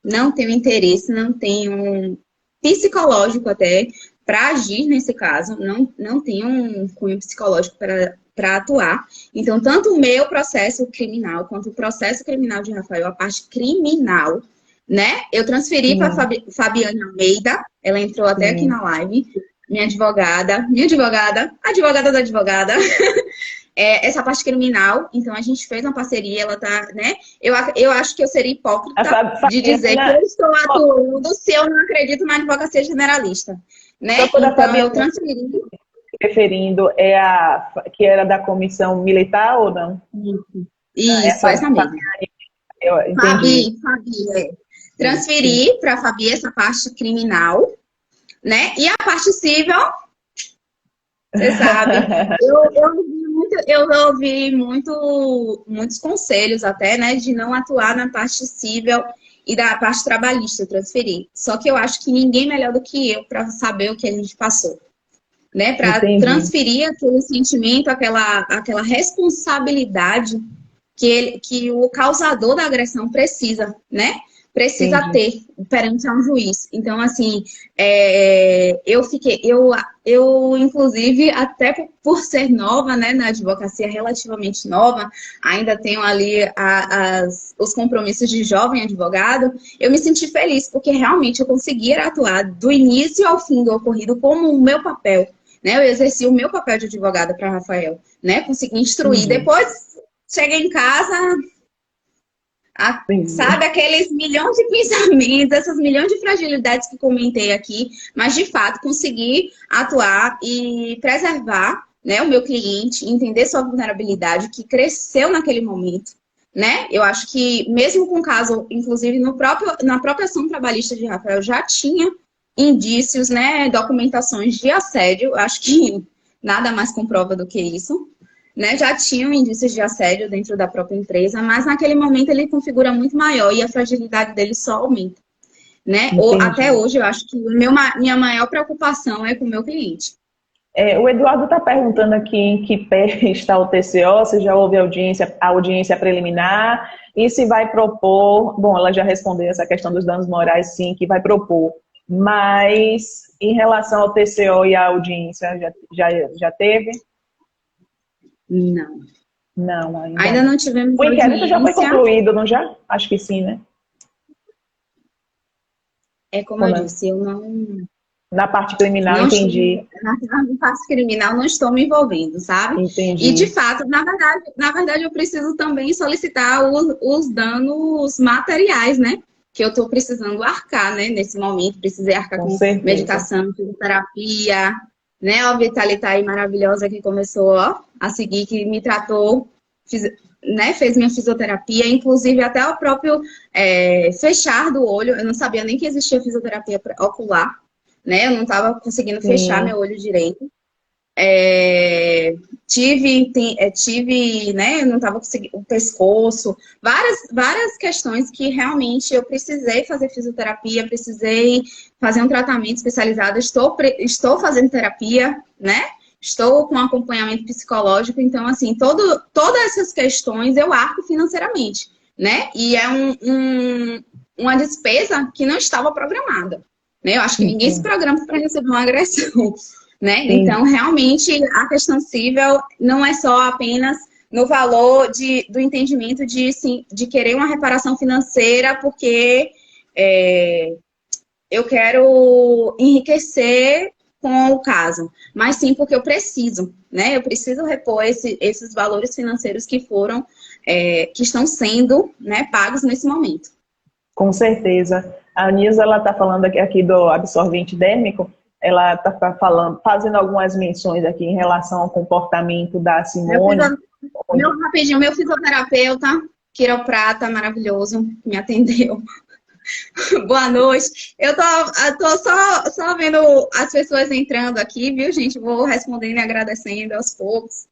não tenho interesse, não tenho psicológico até para agir nesse caso, não tem um cunho psicológico para atuar. Então, tanto o meu processo criminal quanto o processo criminal de Rafael, a parte criminal, né? Eu transferi para Fabiane Almeida, ela entrou até aqui na live, minha advogada, advogada da advogada. Essa parte criminal, então a gente fez uma parceria, ela tá, né? Eu acho que eu seria hipócrita de dizer que eu estou atuando se eu não acredito na advocacia generalista, né? Então eu transferi. Referindo que era da comissão militar ou não? Isso, essa mesma. Eu entendi. Fabi. Transferi para a Fabi essa parte criminal, né? E a parte civil, você sabe, eu ouvi muitos conselhos até, né, de não atuar na parte civil e da parte trabalhista, transferir. Só que eu acho que ninguém melhor do que eu para saber o que a gente passou, né? Para transferir aquele sentimento, aquela responsabilidade que o causador da agressão precisa, né? Precisa ter perante a um juiz. Então, assim, eu inclusive, até por ser nova, né, na advocacia, relativamente nova, ainda tenho ali os compromissos de jovem advogado, eu me senti feliz, porque realmente eu consegui atuar do início ao fim do ocorrido como o meu papel, né? Eu exerci o meu papel de advogada para Rafael, né? Consegui instruir. Depois, cheguei em casa... Sabe, aqueles milhões de pensamentos, essas milhões de fragilidades que comentei aqui, mas de fato consegui atuar e preservar, né, o meu cliente, entender sua vulnerabilidade, que cresceu naquele momento, né? Eu acho que mesmo com o caso, inclusive na própria ação trabalhista de Rafael, já tinha indícios, né, documentações de assédio, acho que nada mais comprova do que isso. Né, já tinham indícios de assédio dentro da própria empresa, mas naquele momento ele configura muito maior e a fragilidade dele só aumenta. Né? Até hoje, eu acho que minha maior preocupação é com o meu cliente. O Eduardo está perguntando aqui em que pé está o TCO, se já houve a audiência preliminar e se vai propor... Bom, ela já respondeu essa questão dos danos morais, sim, que vai propor. Mas em relação ao TCO e à audiência, já teve? Não. Não, ainda não tivemos. O inquérito já foi concluído, não já? Acho que sim, né? Como eu disse, eu não... Na parte criminal, não entendi. Na parte criminal não estou me envolvendo, sabe? Entendi. E, de fato, na verdade eu preciso também solicitar os danos materiais, né? Que eu estou precisando arcar, né? Nesse momento, precisei arcar com medicação, fisioterapia, né? Ó, a Vitali tá aí maravilhosa que começou a seguir, que me tratou, né? Fez minha fisioterapia, inclusive até o próprio fechar do olho. Eu não sabia nem que existia fisioterapia ocular, né? Eu não estava conseguindo fechar meu olho direito. Tive, né? Eu não estava conseguindo o pescoço, várias questões que realmente eu precisei fazer fisioterapia, precisei fazer um tratamento especializado. Estou fazendo terapia, né? Estou com acompanhamento psicológico, então, assim, todas essas questões eu arco financeiramente, né? E é uma despesa que não estava programada, né? Eu acho que ninguém se programa para receber uma agressão. Né? Então, realmente, a questão civil não é só apenas no valor do entendimento de querer uma reparação financeira porque eu quero enriquecer com o caso, mas sim porque eu preciso, né? Eu preciso repor esses valores financeiros que estão sendo, né, pagos nesse momento. Com certeza. A Nilza, ela está falando aqui do absorvente dérmico. Ela está fazendo algumas menções aqui em relação ao comportamento da Simone. Rapidinho, meu fisioterapeuta, quiroprata, maravilhoso, me atendeu. Boa noite. Eu tô só vendo as pessoas entrando aqui, viu, gente? Vou respondendo e agradecendo aos poucos.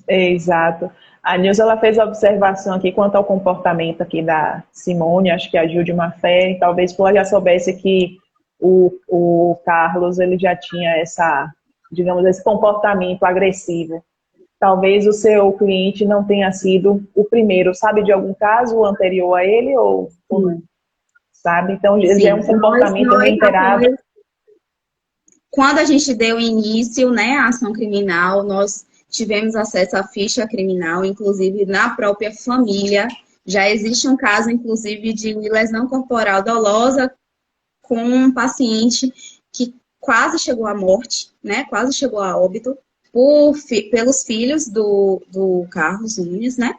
Exato. A Nilza, ela fez a observação aqui quanto ao comportamento aqui da Simone, acho que a Gil de Mafé, e talvez ela já soubesse que o Carlos, ele já tinha esse comportamento agressivo. Talvez o seu cliente não tenha sido o primeiro. Sabe de algum caso anterior a ele ou não? Sabe? Então, ele é um comportamento reiterado. quando a gente deu início, né, à ação criminal, nós tivemos acesso à ficha criminal, inclusive na própria família. Já existe um caso, inclusive, de lesão corporal dolosa com um paciente que quase chegou à morte, né? Quase chegou a óbito, pelos filhos do Carlos Nunes, né?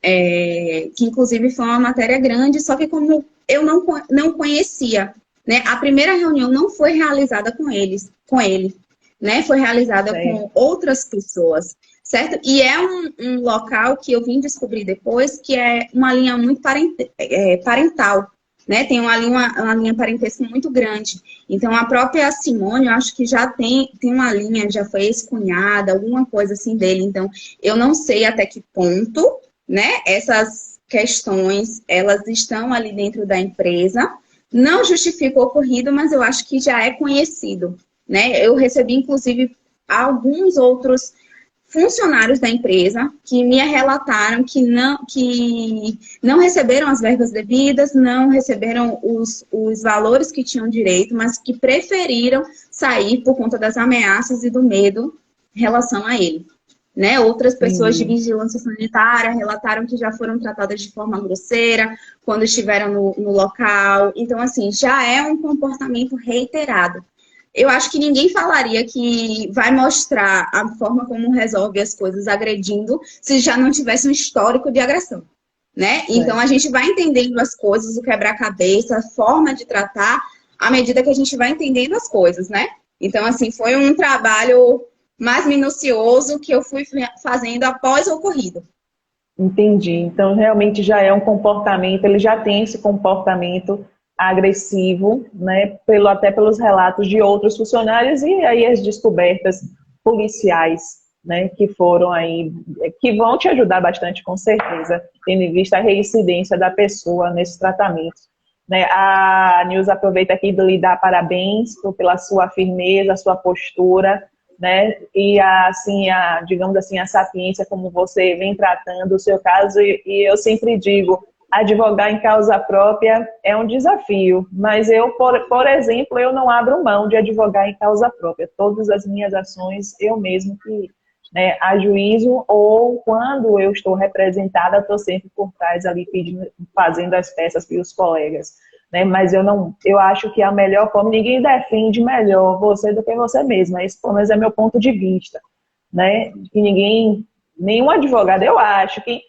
Que inclusive foi uma matéria grande, só que como eu não conhecia, né? A primeira reunião não foi realizada com ele, né? Foi realizada com outras pessoas, certo? E é um local que eu vim descobrir depois que é uma linha muito parental, né? Tem ali uma linha parentesca muito grande. Então, a própria Simone, eu acho que já tem uma linha, já foi ex-cunhada, alguma coisa assim dele. Então, eu não sei até que ponto, né? Essas questões, elas estão ali dentro da empresa. Não justifica o ocorrido, mas eu acho que já é conhecido, né? Eu recebi, inclusive, alguns outros funcionários da empresa que me relataram que não receberam as verbas devidas, não receberam os valores que tinham direito, mas que preferiram sair por conta das ameaças e do medo em relação a ele. Né? Outras pessoas de vigilância sanitária relataram que já foram tratadas de forma grosseira quando estiveram no local. Então, assim, já é um comportamento reiterado. Eu acho que ninguém falaria que vai mostrar a forma como resolve as coisas agredindo se já não tivesse um histórico de agressão, né? Então, a gente vai entendendo as coisas, o quebra-cabeça, a forma de tratar, à medida que a gente vai entendendo as coisas, né? Então, assim, foi um trabalho mais minucioso que eu fui fazendo após o ocorrido. Entendi. Então, realmente já é um comportamento, ele já tem esse comportamento agressivo, né, até pelos relatos de outros funcionários e aí as descobertas policiais, né, que foram aí, que vão te ajudar bastante, com certeza, tendo em vista a reincidência da pessoa nesses tratamentos. Né? A Nilza aproveita aqui de lhe dar parabéns pela sua firmeza, sua postura, né, e digamos assim, a sapiência como você vem tratando o seu caso, e eu sempre digo, advogar em causa própria é um desafio, mas eu, por exemplo, eu não abro mão de advogar em causa própria. Todas as minhas ações, eu mesmo que, né, ajuizo, ou quando eu estou representada, estou sempre por trás ali pedindo, fazendo as peças para os colegas. Né? Mas eu acho que a melhor forma, ninguém defende melhor você do que você mesma. Esse, pelo menos, é meu ponto de vista. Né? Que nenhum advogado, eu acho que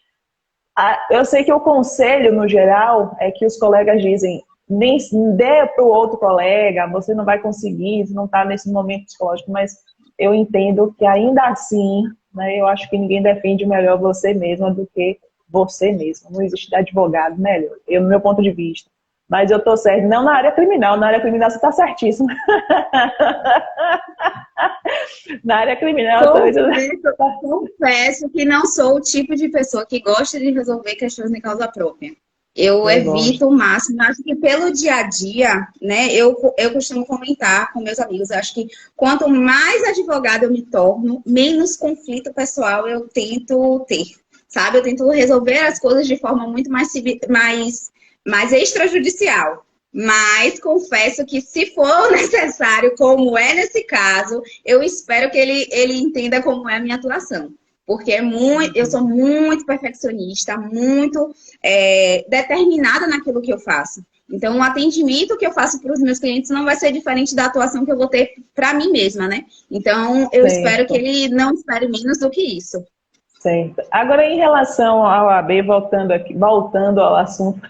eu sei que o conselho, no geral, é que os colegas dizem, nem dê para o outro colega, você não vai conseguir, você não está nesse momento psicológico, mas eu entendo que ainda assim, né, eu acho que ninguém defende melhor você mesma do que você mesma. Não existe advogado melhor, no meu ponto de vista. Mas eu estou certo, não na área criminal você está certíssimo. Na área criminal... Confesso que não sou o tipo de pessoa que gosta de resolver questões em causa própria. Eu evito o máximo. Acho que pelo dia a dia, né, eu costumo comentar com meus amigos, eu acho que quanto mais advogada eu me torno, menos conflito pessoal eu tento ter, sabe? Eu tento resolver as coisas de forma muito mais extrajudicial. Mas confesso que se for necessário, como é nesse caso, eu espero que ele entenda como é a minha atuação. Porque eu sou muito perfeccionista, muito determinada naquilo que eu faço. Então, o atendimento que eu faço para os meus clientes não vai ser diferente da atuação que eu vou ter para mim mesma, né? Então, eu espero que ele não espere menos do que isso. Certo. Agora, em relação ao AB, voltando ao assunto,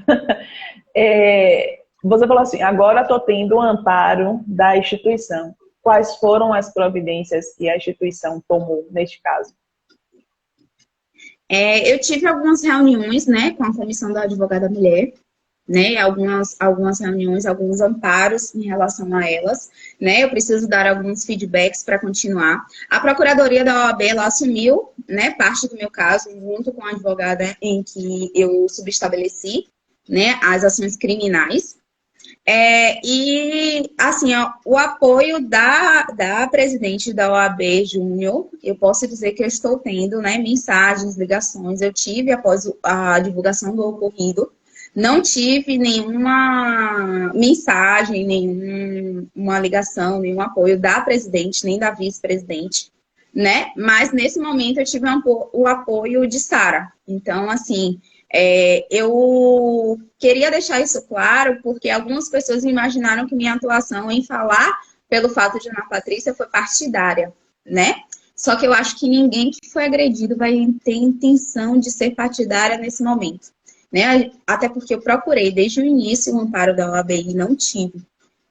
você falou assim, agora estou tendo o amparo da instituição. Quais foram as providências que a instituição tomou neste caso? Eu tive algumas reuniões, né, com a Comissão da Advogada Mulher, né, algumas reuniões, alguns amparos em relação a elas, né, eu preciso dar alguns feedbacks para continuar. A Procuradoria da OAB, ela assumiu, né, parte do meu caso, junto com a advogada em que eu subestabeleci, né, as ações criminais. E, assim, o apoio da presidente da OAB Júnior, eu posso dizer que eu estou tendo, né, mensagens, ligações, eu tive após a divulgação do ocorrido, não tive nenhuma mensagem, nenhum uma ligação, nenhum apoio da presidente, nem da vice-presidente, né? Mas nesse momento eu tive o apoio de Sara. Então, assim, eu queria deixar isso claro, porque algumas pessoas imaginaram que minha atuação em falar pelo fato de Ana Patrícia foi partidária, né? Só que eu acho que ninguém que foi agredido vai ter intenção de ser partidária nesse momento, né? Até porque eu procurei desde o início o amparo da OAB e não tive,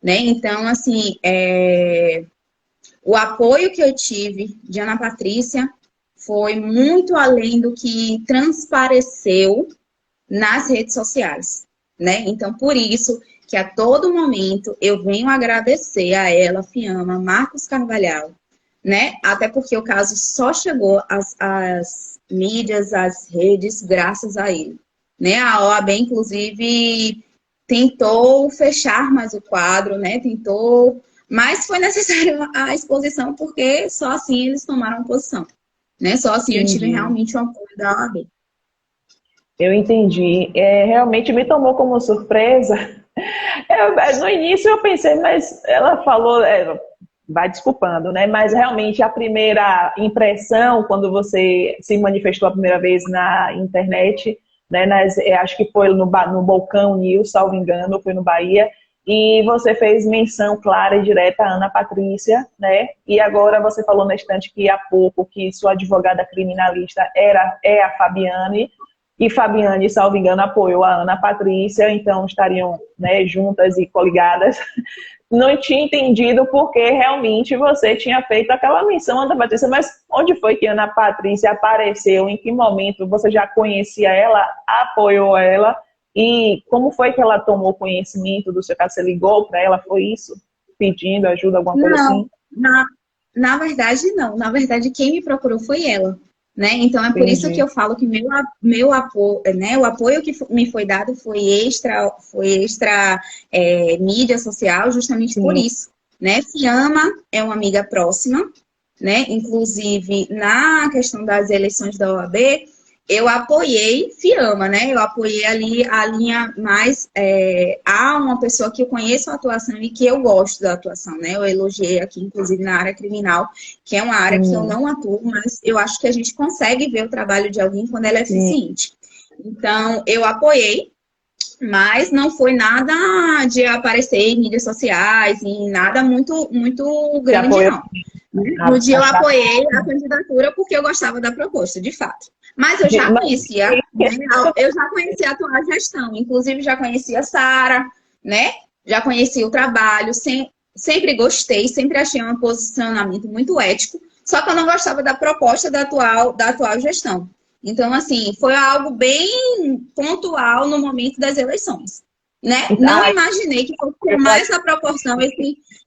né? Então, assim, o apoio que eu tive de Ana Patrícia foi muito além do que transpareceu nas redes sociais, né? Então, por isso que a todo momento eu venho agradecer a ela, Fiamma, Marcos Carvalhal, né? Até porque o caso só chegou às mídias, às redes, graças a ele, né? A OAB, inclusive, tentou fechar mais o quadro, né? Mas foi necessária a exposição, porque só assim eles tomaram posição, né? Só assim eu tive realmente o apoio da OAB. Eu entendi. Realmente me tomou como surpresa. No início eu pensei, mas ela falou, vai desculpando, né? Mas realmente a primeira impressão, quando você se manifestou a primeira vez na internet, né? Acho que foi no Balcão News, salvo engano, foi no Bahia, e você fez menção clara e direta à Ana Patrícia, né? E agora você falou na estante que há pouco que sua advogada criminalista é a Fabiane, e Fabiane, salvo engano, apoiou a Ana Patrícia, então estariam, né, juntas e coligadas. Não tinha entendido porque realmente você tinha feito aquela menção à Ana Patrícia, mas onde foi que a Ana Patrícia apareceu? Em que momento você já conhecia ela, apoiou ela? E como foi que ela tomou conhecimento do seu caso? Você ligou para ela, foi isso? Pedindo ajuda, alguma coisa assim? Na verdade, não. Na verdade, quem me procurou foi ela, né? Então, é por isso que eu falo que meu apoio, né? O apoio que me foi dado foi extra mídia social, justamente por isso, né? Fiamma é uma amiga próxima, né? Inclusive, na questão das eleições da OAB, eu apoiei Fiamma, né? Eu apoiei ali a linha mais... há uma pessoa que eu conheço a atuação e que eu gosto da atuação, né? Eu elogiei aqui, inclusive, na área criminal, que é uma área que eu não atuo, mas eu acho que a gente consegue ver o trabalho de alguém quando ela é eficiente. Então, eu apoiei, mas não foi nada de aparecer em mídias sociais, em nada muito, muito grande, não. No dia eu apoiei a candidatura porque eu gostava da proposta, de fato. Mas eu já conhecia, né? Eu já conhecia a atual gestão, inclusive já conhecia a Sara, né? Já conhecia o trabalho, sempre gostei, sempre achei um posicionamento muito ético, só que eu não gostava da proposta da atual gestão. Então, assim, foi algo bem pontual no momento das eleições, né? Não imaginei que fosse ter mais essa proporção,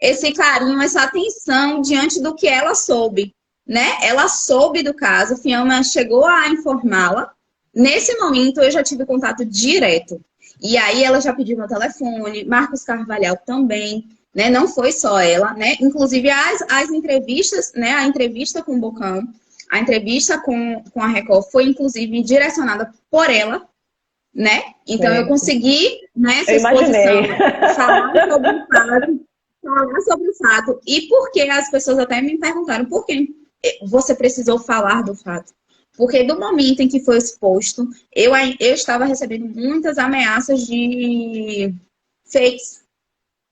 esse carinho, essa atenção diante do que ela soube, né? Ela soube do caso, Fiamma chegou a informá-la. Nesse momento, eu já tive contato direto. E aí, ela já pediu meu telefone, Marcos Carvalhal também, né? Não foi só ela, né? Inclusive, as entrevistas, né? A entrevista com o Bocão, a entrevista com a Record foi, inclusive, direcionada por ela, né? Então, eu consegui, né, essa exposição, falar sobre o fato. E por que as pessoas até me perguntaram por que você precisou falar do fato? Porque do momento em que foi exposto, eu estava recebendo muitas ameaças de fakes,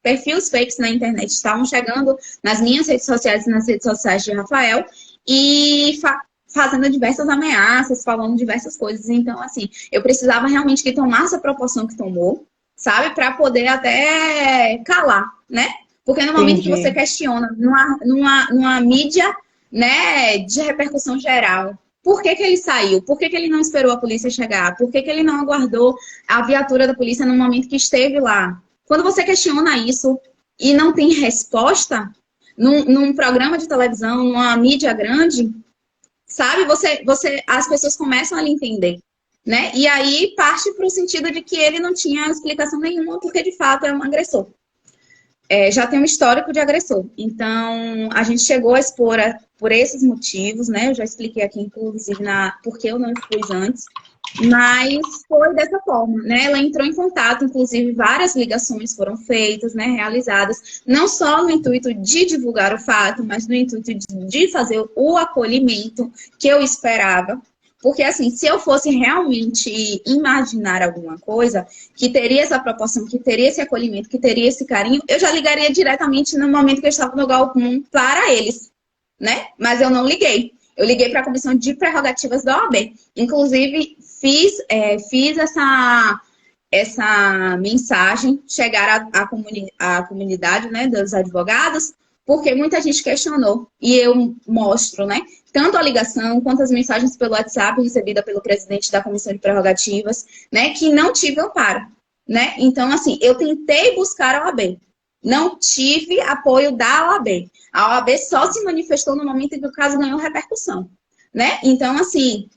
perfis fakes na internet. Estavam chegando nas minhas redes sociais e nas redes sociais de Rafael e fazendo diversas ameaças, falando diversas coisas. Então, assim, eu precisava realmente que tomasse a proporção que tomou, sabe? Para poder até calar, né? Porque no momento que você questiona numa mídia, né, de repercussão geral, por que ele saiu? Por que ele não esperou a polícia chegar? Por que ele não aguardou a viatura da polícia no momento que esteve lá? Quando você questiona isso e não tem resposta, num programa de televisão, numa mídia grande, sabe? As pessoas começam a lhe entender, né? E aí parte para o sentido de que ele não tinha explicação nenhuma, porque de fato é um agressor. Já tem um histórico de agressor. Então, a gente chegou a expor por esses motivos, né? Eu já expliquei aqui, inclusive, por que eu não expus antes. Mas foi dessa forma, né? Ela entrou em contato, inclusive várias ligações foram feitas, né, realizadas, não só no intuito de divulgar o fato, mas no intuito de fazer o acolhimento que eu esperava. Porque, assim, se eu fosse realmente imaginar alguma coisa que teria essa proporção, que teria esse acolhimento, que teria esse carinho, eu já ligaria diretamente no momento que eu estava no galpão para eles, né? Mas eu não liguei. Eu liguei para a comissão de prerrogativas da OAB. Inclusive, fiz essa mensagem chegar à comunidade, né, dos advogados, porque muita gente questionou. E eu mostro, né, tanto a ligação quanto as mensagens pelo WhatsApp recebida pelo presidente da comissão de prerrogativas, né, que não tive amparo, né? Então, assim, eu tentei buscar a OAB. Não tive apoio da OAB. A OAB só se manifestou no momento em que o caso ganhou repercussão, né? Então, assim,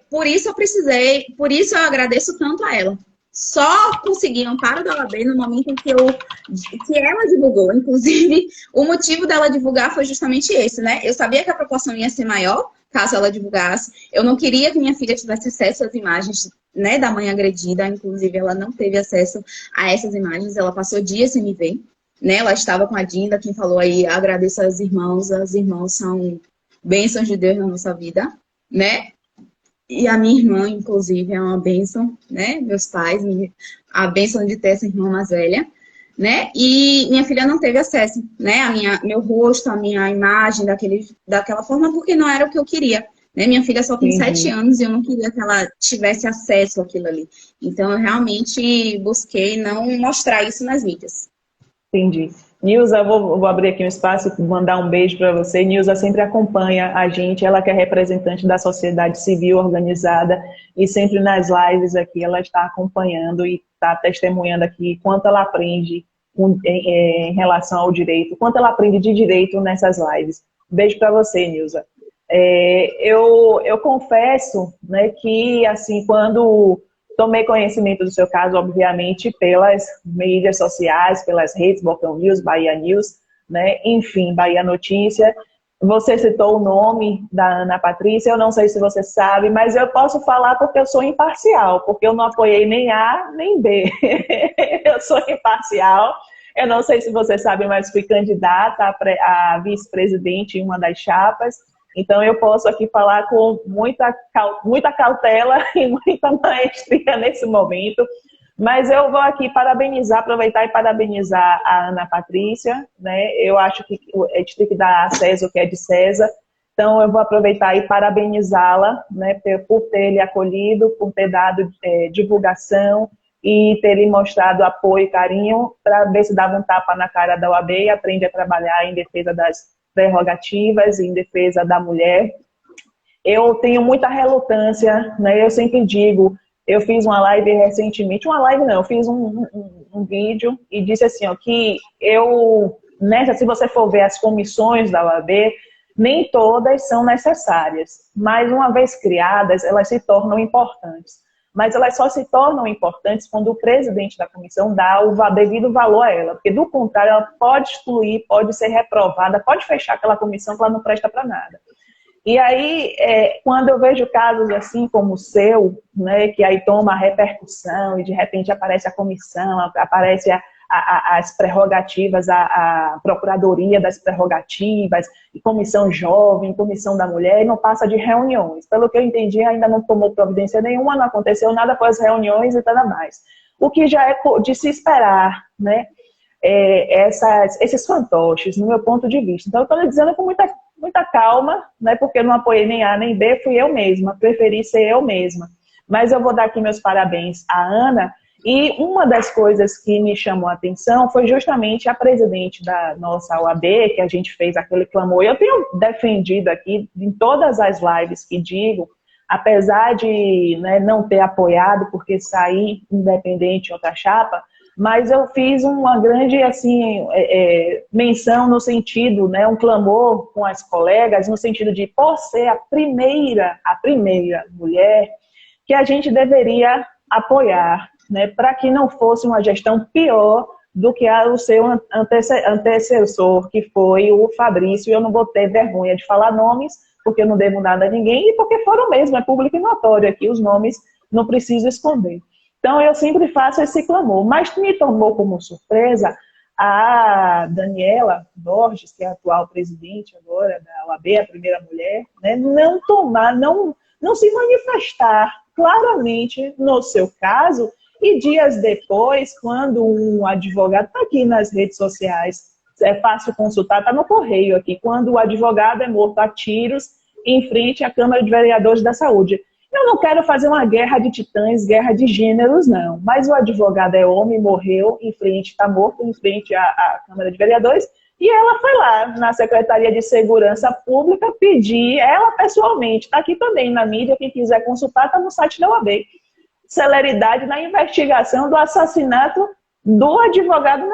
por isso eu agradeço tanto a ela. Só consegui amparo da OAB no momento em que ela divulgou. Inclusive, o motivo dela divulgar foi justamente esse, né? Eu sabia que a proporção ia ser maior, caso ela divulgasse. Eu não queria que minha filha tivesse acesso às imagens, né, da mãe agredida. Inclusive, ela não teve acesso a essas imagens. Ela passou dias sem me ver, né? Ela estava com a Dinda, quem falou aí, agradeço aos irmãos. Os irmãos são bênçãos de Deus na nossa vida, né? E a minha irmã, inclusive, é uma bênção, né? Meus pais, a bênção de ter essa irmã mais velha, né? E minha filha não teve acesso, né? Meu rosto, a minha imagem daquela forma, porque não era o que eu queria, né? Minha filha só tem 7 anos e eu não queria que ela tivesse acesso àquilo ali. Então, eu realmente busquei não mostrar isso nas mídias. Entendi. Nilza, vou abrir aqui um espaço e mandar um beijo para você. Nilza sempre acompanha a gente, ela que é representante da sociedade civil organizada e sempre nas lives aqui ela está acompanhando e está testemunhando aqui quanto ela aprende em relação ao direito, quanto ela aprende de direito nessas lives. Beijo para você, Nilza. Eu confesso, né, que assim, quando tomei conhecimento do seu caso, obviamente, pelas mídias sociais, pelas redes, Bocão News, Bahia News, né? Enfim, Bahia Notícia. Você citou o nome da Ana Patrícia, eu não sei se você sabe, mas eu posso falar porque eu sou imparcial, porque eu não apoiei nem A nem B. Eu sou imparcial. Eu não sei se você sabe, mas fui candidata a vice-presidente em uma das chapas. Então, eu posso aqui falar com muita cautela e muita maestria nesse momento. Mas eu vou aqui aproveitar e parabenizar a Ana Patrícia, né? Eu acho que a gente tem que dar a César o que é de César. Então, eu vou aproveitar e parabenizá-la, né, por ter lhe acolhido, por ter dado divulgação e ter lhe mostrado apoio e carinho para ver se dava um tapa na cara da OAB e aprende a trabalhar em defesa das prerrogativas, em defesa da mulher. Eu tenho muita relutância, né? Eu sempre digo, eu fiz uma live recentemente, eu fiz um vídeo e disse assim, ó, que se você for ver as comissões da OAB, nem todas são necessárias, mas uma vez criadas, elas se tornam importantes. Mas elas só se tornam importantes quando o presidente da comissão dá o devido valor a ela, porque do contrário ela pode excluir, pode ser reprovada, pode fechar aquela comissão que ela não presta para nada. E aí, quando eu vejo casos assim como o seu, né, que aí toma a repercussão e de repente aparece a comissão, aparece as prerrogativas, a procuradoria das prerrogativas, e comissão jovem, comissão da mulher, e não passa de reuniões. Pelo que eu entendi, ainda não tomou providência nenhuma, não aconteceu nada após reuniões e nada mais. O que já é de se esperar, né? Esses fantoches, no meu ponto de vista. Então, eu estou dizendo com muita calma, né? Porque eu não apoiei nem A nem B, fui eu mesma, preferi ser eu mesma. Mas eu vou dar aqui meus parabéns à Ana. E uma das coisas que me chamou a atenção foi justamente a presidente da nossa OAB, que a gente fez aquele clamor. Eu tenho defendido aqui, em todas as lives que digo, apesar de, né, não ter apoiado, porque saí independente em outra chapa, mas eu fiz uma grande assim, menção no sentido, né, um clamor com as colegas, no sentido de, por ser a primeira mulher, que a gente deveria apoiar, né, para que não fosse uma gestão pior do que o seu antecessor, que foi o Fabrício. Eu não vou ter vergonha de falar nomes, porque eu não devo nada a ninguém e porque foram mesmo, é público e notório aqui, os nomes não preciso esconder. Então, eu sempre faço esse clamor, mas me tomou como surpresa a Daniela Borges, que é a atual presidente agora da OAB, a primeira mulher, né, não se manifestar claramente no seu caso, e dias depois, quando um advogado, está aqui nas redes sociais, é fácil consultar, está no correio aqui, quando o advogado é morto a tiros em frente à Câmara de Vereadores da Saúde. Eu não quero fazer uma guerra de titãs, guerra de gêneros, não. Mas o advogado é homem, morreu em frente, está morto em frente à Câmara de Vereadores, e ela foi lá na Secretaria de Segurança Pública pedir, ela pessoalmente, está aqui também na mídia, quem quiser consultar, está no site da OAB, celeridade na investigação do assassinato do advogado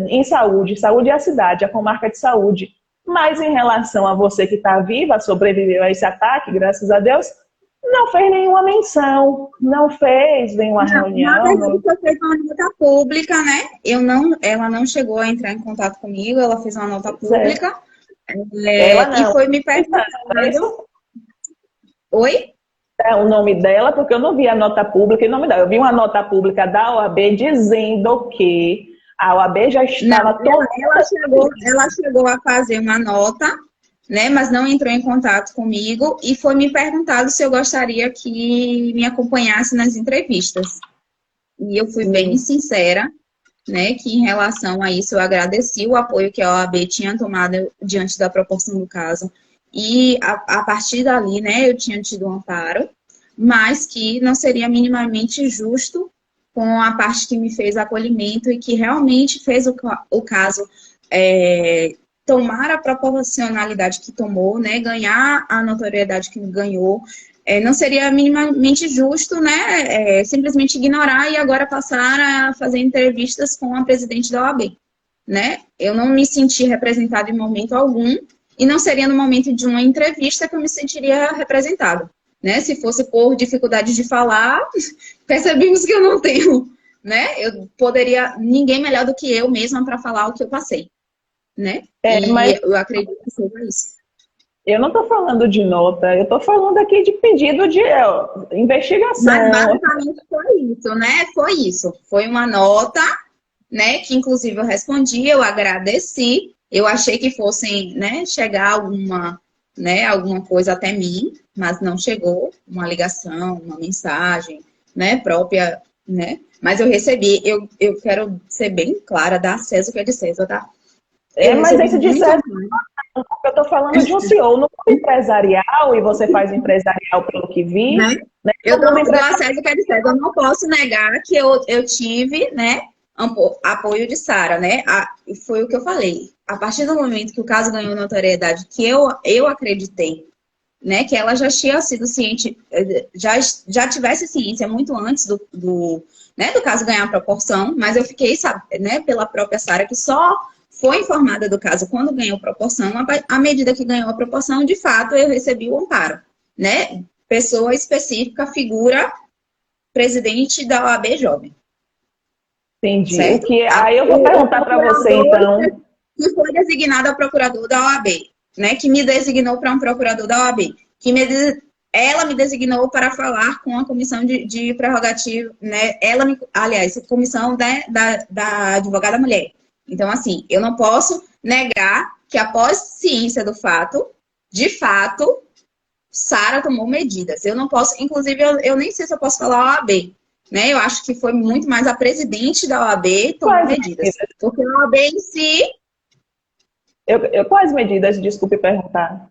em saúde. Saúde é a cidade, a comarca de saúde. Mas em relação a você que está viva, sobreviveu a esse ataque, graças a Deus, não fez nenhuma menção, não fez nenhuma reunião. Na verdade, foi feita uma nota pública, né? Ela não chegou a entrar em contato comigo, ela fez uma nota pública. E foi me perguntando... Oi? É o nome dela, porque eu não vi a nota pública em nome dela. Eu vi uma nota pública da OAB dizendo que a OAB já estava... Ela chegou a fazer uma nota, né, mas não entrou em contato comigo e foi me perguntado se eu gostaria que me acompanhasse nas entrevistas. E eu fui bem sincera, né, que em relação a isso eu agradeci o apoio que a OAB tinha tomado diante da proporção do caso. E a partir dali, né, eu tinha tido um amparo, mas que não seria minimamente justo com a parte que me fez acolhimento e que realmente fez o caso tomar a proporcionalidade que tomou, né, ganhar a notoriedade que ganhou. Não seria minimamente justo, né, simplesmente ignorar e agora passar a fazer entrevistas com a presidente da OAB, né? Eu não me senti representada em momento algum. E não seria no momento de uma entrevista que eu me sentiria representada, né? Se fosse por dificuldade de falar, percebemos que eu não tenho, né? Eu poderia, ninguém melhor do que eu mesma para falar o que eu passei, né? Mas eu acredito que seja isso. Eu não estou falando de nota, eu estou falando aqui de pedido de investigação. Mas basicamente foi isso, né? Foi isso. Foi uma nota, né? Que inclusive eu respondi, eu agradeci. Eu achei que fossem, né, chegar alguma coisa até mim, mas não chegou uma ligação, uma mensagem, né, própria, né? Mas eu recebi, eu quero ser bem clara, dar César o que é de César, tá? Mas esse de César, eu estou falando de um CEO, no mundo empresarial, e você faz empresarial pelo que vi, né? Eu dou a César o que é de César, eu não posso negar que eu tive, né, apoio de Sara, né? Foi o que eu falei. A partir do momento que o caso ganhou notoriedade, que eu acreditei, né, que ela já tinha sido ciente, já tivesse ciência muito antes do caso ganhar proporção, mas eu fiquei, né, pela própria Sara, que só foi informada do caso quando ganhou proporção. À medida que ganhou a proporção, de fato, eu recebi o amparo, né? Pessoa específica, figura, presidente da OAB Jovem. Entendi. Aí eu vou perguntar para você, então. Que foi designado a procurador da OAB, né? Que me designou para um procurador da OAB. Ela me designou para falar com a comissão de prerrogativa, né? Aliás, comissão da advogada mulher. Então, assim, eu não posso negar que após ciência do fato, de fato, Sara tomou medidas. Eu não posso, inclusive, eu nem sei se eu posso falar OAB. Né? Eu acho que foi muito mais a presidente da OAB tomar medidas. Porque a OAB em si... Quais medidas? Desculpe perguntar.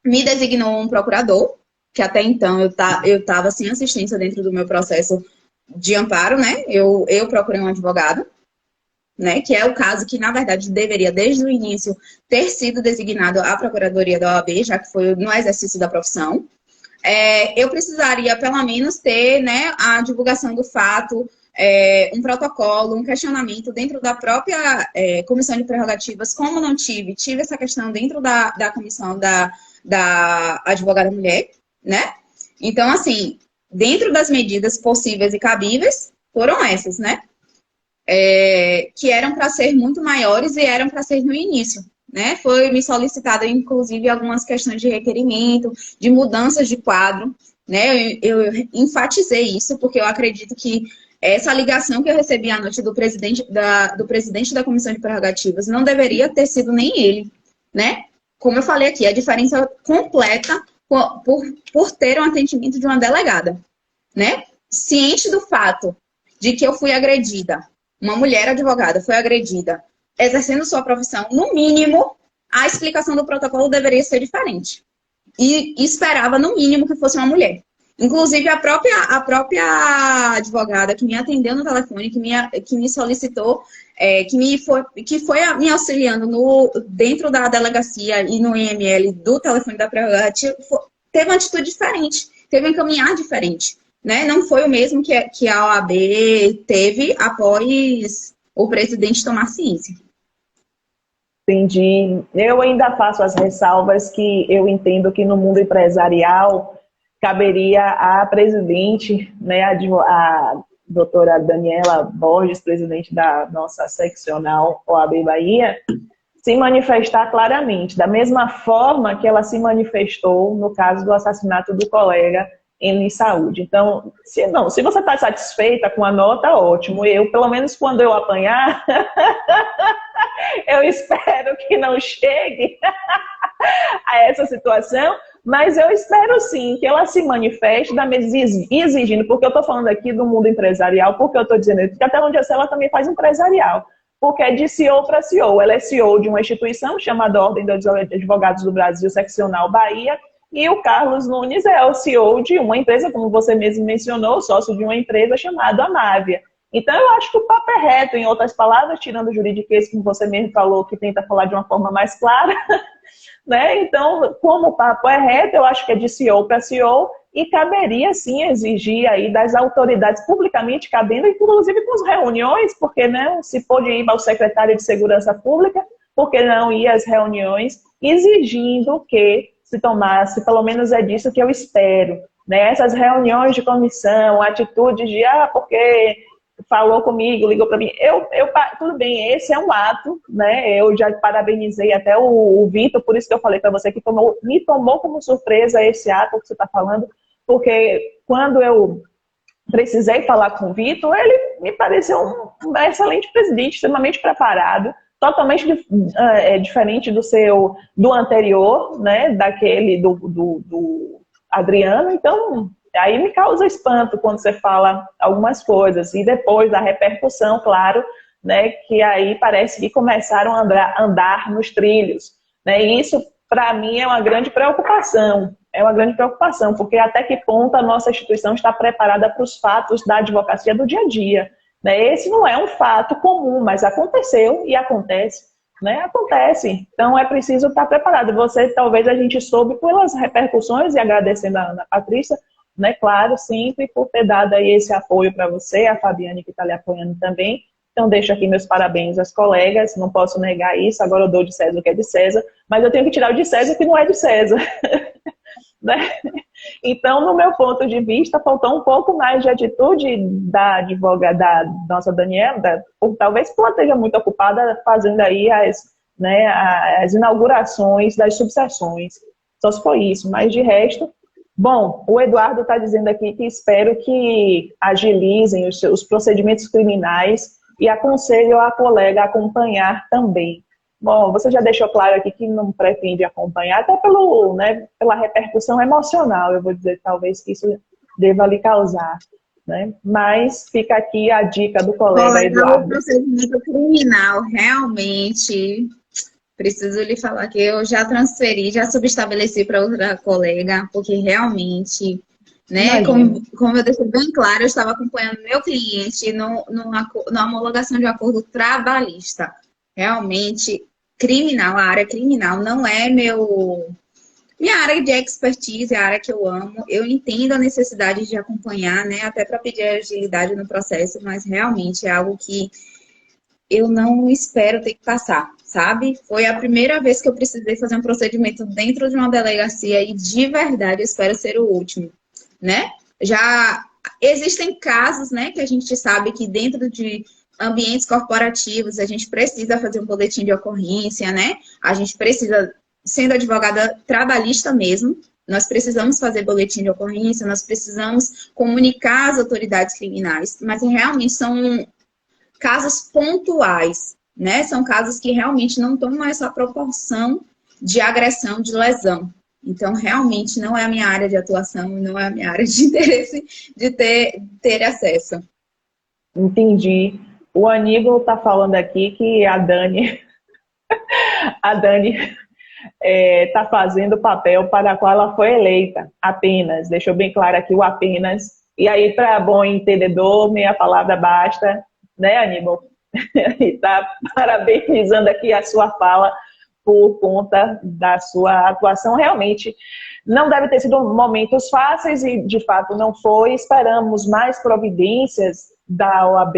Me designou um procurador, que até então eu estava sem assistência dentro do meu processo de amparo, né? Eu procurei um advogado, né? Que é o caso que, na verdade, deveria, desde o início, ter sido designado à Procuradoria da OAB, já que foi no exercício da profissão. Eu precisaria, pelo menos, ter, né, a divulgação do fato, um protocolo, um questionamento dentro da própria comissão de prerrogativas. Como não tive essa questão dentro da comissão da advogada mulher, né? Então, assim, dentro das medidas possíveis e cabíveis, foram essas, né? Que eram para ser muito maiores e eram para ser no início, né? Foi me solicitado, inclusive, algumas questões de requerimento, de mudanças de quadro, né? Eu enfatizei isso, porque eu acredito que essa ligação que eu recebi à noite do presidente da Comissão de Prerrogativas não deveria ter sido nem ele, né? Como eu falei aqui, a diferença completa por ter um atendimento de uma delegada, né? Ciente do fato de que eu fui agredida, uma mulher advogada foi agredida, exercendo sua profissão, no mínimo, a explicação do protocolo deveria ser diferente. E esperava, no mínimo, que fosse uma mulher. Inclusive, a própria advogada que me atendeu no telefone, que me solicitou, que foi me auxiliando dentro da delegacia e no IML do telefone da prerrogativa, teve uma atitude diferente, teve um encaminhar diferente, né? Não foi o mesmo que a OAB teve após o presidente tomar ciência. Entendi. Eu ainda faço as ressalvas que eu entendo que no mundo empresarial caberia à presidente, né, a doutora Daniela Borges, presidente da nossa seccional OAB Bahia, se manifestar claramente, da mesma forma que ela se manifestou no caso do assassinato do colega em saúde. Então, se você está satisfeita com a nota, ótimo. Eu, pelo menos quando eu apanhar, eu espero que não chegue a essa situação, mas eu espero sim que ela se manifeste exigindo, porque eu estou falando aqui do mundo empresarial, porque eu estou dizendo que até onde eu sei, ela também faz empresarial, porque é de CEO para CEO. Ela é CEO de uma instituição chamada Ordem dos Advogados do Brasil, Seccional Bahia, e o Carlos Nunes é o CEO de uma empresa, como você mesmo mencionou, sócio de uma empresa chamada Amávia. Então, eu acho que o papo é reto, em outras palavras, tirando o juridiquês, como você mesmo falou, que tenta falar de uma forma mais clara, né? Então, como o papo é reto, eu acho que é de CEO para CEO, e caberia, sim, exigir aí das autoridades, publicamente cabendo, inclusive com as reuniões, porque não se pôde ir ao secretário de Segurança Pública, porque não ir às reuniões, exigindo que se tomasse, pelo menos é disso que eu espero, né? Essas reuniões de comissão, atitudes de, porque falou comigo, ligou para mim, tudo bem, esse é um ato, né? Eu já parabenizei até o Vitor, por isso que eu falei para você que me tomou como surpresa esse ato que você está falando, porque quando eu precisei falar com o Vitor, ele me pareceu um excelente presidente, extremamente preparado, totalmente diferente do anterior, né, daquele do Adriano. Então, aí me causa espanto quando você fala algumas coisas. E depois da repercussão, claro, né, que aí parece que começaram a andar nos trilhos, né, e isso, para mim, é uma grande preocupação. É uma grande preocupação, porque até que ponto a nossa instituição está preparada para os fatos da advocacia do dia a dia. Esse não é um fato comum, mas aconteceu e acontece, né? Acontece. Então é preciso estar preparado. Talvez a gente soube pelas repercussões, e agradecendo a Ana Patrícia, né? Claro, sempre por ter dado aí esse apoio para você, a Fabiane que está lhe apoiando também. Então deixo aqui meus parabéns às colegas, não posso negar isso, agora eu dou de César o que é de César, mas eu tenho que tirar o de César que não é de César. Né? Então, no meu ponto de vista, faltou um pouco mais de atitude da advogada, da nossa Daniela, talvez porque ela esteja muito ocupada fazendo aí as inaugurações das subseções. Só se foi isso, mas de resto... Bom, o Eduardo está dizendo aqui que espero que agilizem os procedimentos criminais e aconselho a colega a acompanhar também. Bom, você já deixou claro aqui que não pretende acompanhar, até pela repercussão emocional, eu vou dizer, talvez que isso deva lhe causar, né? Mas fica aqui a dica do colega Eduardo. O procedimento criminal, realmente, preciso lhe falar que eu já transferi, já subestabeleci para outra colega, porque realmente, né, como eu deixei bem claro, eu estava acompanhando meu cliente na homologação de acordo trabalhista. Realmente... criminal, a área criminal não é minha área de expertise, é a área que eu amo. Eu entendo a necessidade de acompanhar, né, até para pedir agilidade no processo, mas realmente é algo que eu não espero ter que passar, sabe? Foi a primeira vez que eu precisei fazer um procedimento dentro de uma delegacia e de verdade eu espero ser o último, né? Já existem casos, né, que a gente sabe que dentro de ambientes corporativos, a gente precisa fazer um boletim de ocorrência, né? A gente precisa, sendo advogada trabalhista mesmo, nós precisamos fazer boletim de ocorrência, nós precisamos comunicar às autoridades criminais, mas realmente são casos pontuais, né? São casos que realmente não tomam essa proporção de agressão, de lesão. Então, realmente, não é a minha área de atuação, não é a minha área de interesse de ter acesso. Entendi. O Aníbal está falando aqui que a Dani está fazendo o papel para o qual ela foi eleita, apenas. Deixou bem claro aqui o apenas. E aí, para bom entendedor, meia palavra basta, né, Aníbal? Está parabenizando aqui a sua fala por conta da sua atuação. Realmente, não deve ter sido momentos fáceis e, de fato, não foi. Esperamos mais providências da OAB.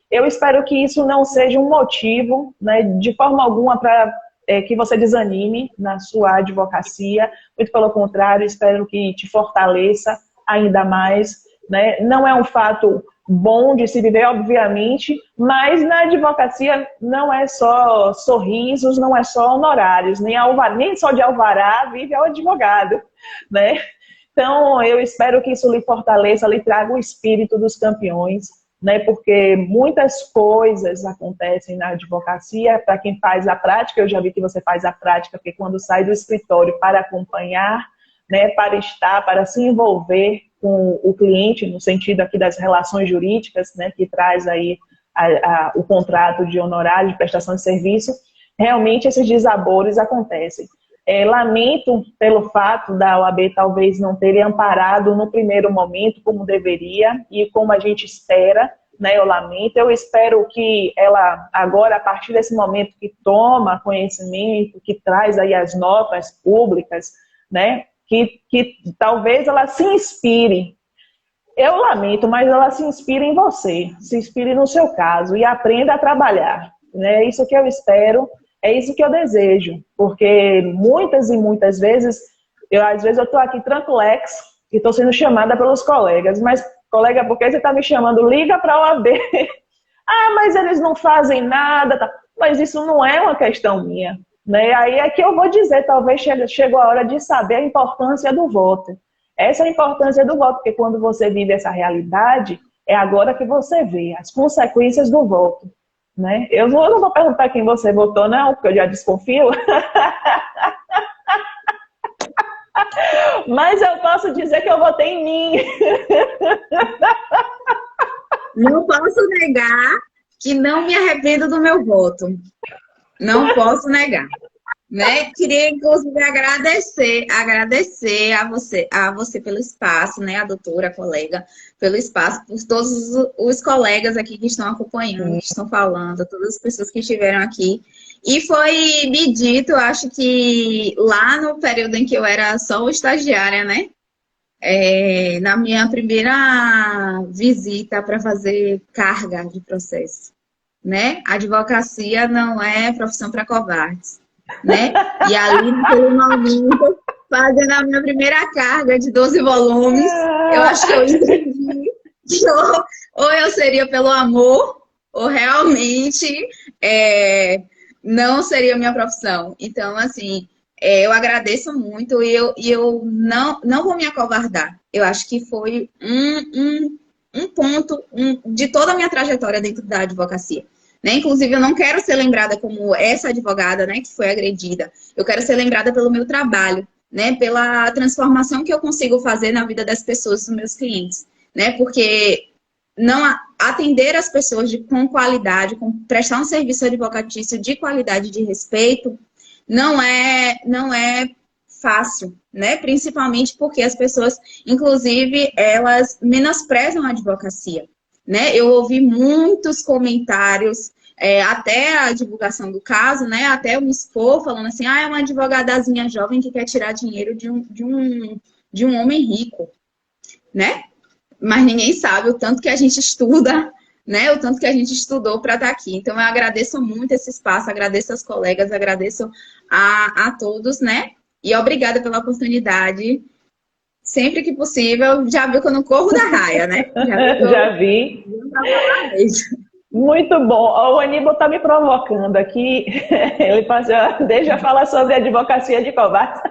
Eu espero que isso não seja um motivo, né, de forma alguma, para que você desanime na sua advocacia. Muito pelo contrário, espero que te fortaleça ainda mais, né? Não é um fato bom de se viver, obviamente, mas na advocacia não é só sorrisos, não é só honorários, nem só de alvará vive o advogado, né? Então, eu espero que isso lhe fortaleça, lhe traga o espírito dos campeões, né? Porque muitas coisas acontecem na advocacia. Para quem faz a prática, eu já vi que você faz a prática, porque quando sai do escritório para acompanhar, né, para estar, para se envolver com o cliente, no sentido aqui das relações jurídicas, né, que traz aí o contrato de honorário, de prestação de serviço, realmente esses desabores acontecem. Lamento pelo fato da OAB talvez não ter amparado no primeiro momento como deveria e como a gente espera, né? Eu lamento. Eu espero que ela agora, a partir desse momento que toma conhecimento, que traz aí as notas públicas, né? Que talvez ela se inspire. Eu lamento, mas ela se inspire em você, se inspire no seu caso e aprenda a trabalhar. É isso que eu espero. É isso que eu desejo, porque muitas e muitas vezes, às vezes eu estou aqui tranquilex e estou sendo chamada pelos colegas, mas, colega, por que você está me chamando? Liga para a OAB. Ah, mas eles não fazem nada. Tá. Mas isso não é uma questão minha, né? Aí é que eu vou dizer, talvez chegou a hora de saber a importância do voto. Essa é a importância do voto, porque quando você vive essa realidade, é agora que você vê as consequências do voto. Né? Eu não vou perguntar quem você votou, não, porque eu já desconfio. Mas eu posso dizer que eu votei em mim. Não posso negar que não me arrependo do meu voto. Não posso negar. Né? Queria, inclusive, agradecer a você pelo espaço, né? A doutora, a colega, pelo espaço, por todos os colegas aqui que estão acompanhando, que estão falando, todas as pessoas que estiveram aqui. E foi me dito, acho que lá no período em que eu era só estagiária, né? Na minha primeira visita para fazer carga de processo, né? A advocacia não é profissão para covardes. Né? E ali, naquele momento, fazendo a minha primeira carga de 12 volumes, eu acho que eu entendi que ou eu seria pelo amor, ou realmente não seria a minha profissão. Então, assim, eu agradeço muito e eu não vou me acovardar. Eu acho que foi um ponto de toda a minha trajetória dentro da advocacia. Né? Inclusive, eu não quero ser lembrada como essa advogada, né, que foi agredida. Eu quero ser lembrada pelo meu trabalho, né, pela transformação que eu consigo fazer na vida das pessoas, dos meus clientes. Né? Porque não atender as pessoas com qualidade, prestar um serviço advocatício de qualidade, de respeito, não é fácil, né? Principalmente porque as pessoas, inclusive, elas menosprezam a advocacia. Né? Eu ouvi muitos comentários, até a divulgação do caso, né? Até eu me expor falando assim, é uma advogadazinha jovem que quer tirar dinheiro de um homem rico, né? Mas ninguém sabe o tanto que a gente estuda, né? O tanto que a gente estudou para estar aqui. Então, eu agradeço muito esse espaço, agradeço aos colegas, agradeço a todos, né? E obrigada pela oportunidade. Sempre que possível, já viu que eu não corro da raia, né? Já vi. Muito bom. O Aníbal está me provocando aqui. Ele passou, deixa eu falar sobre advocacia de covardes.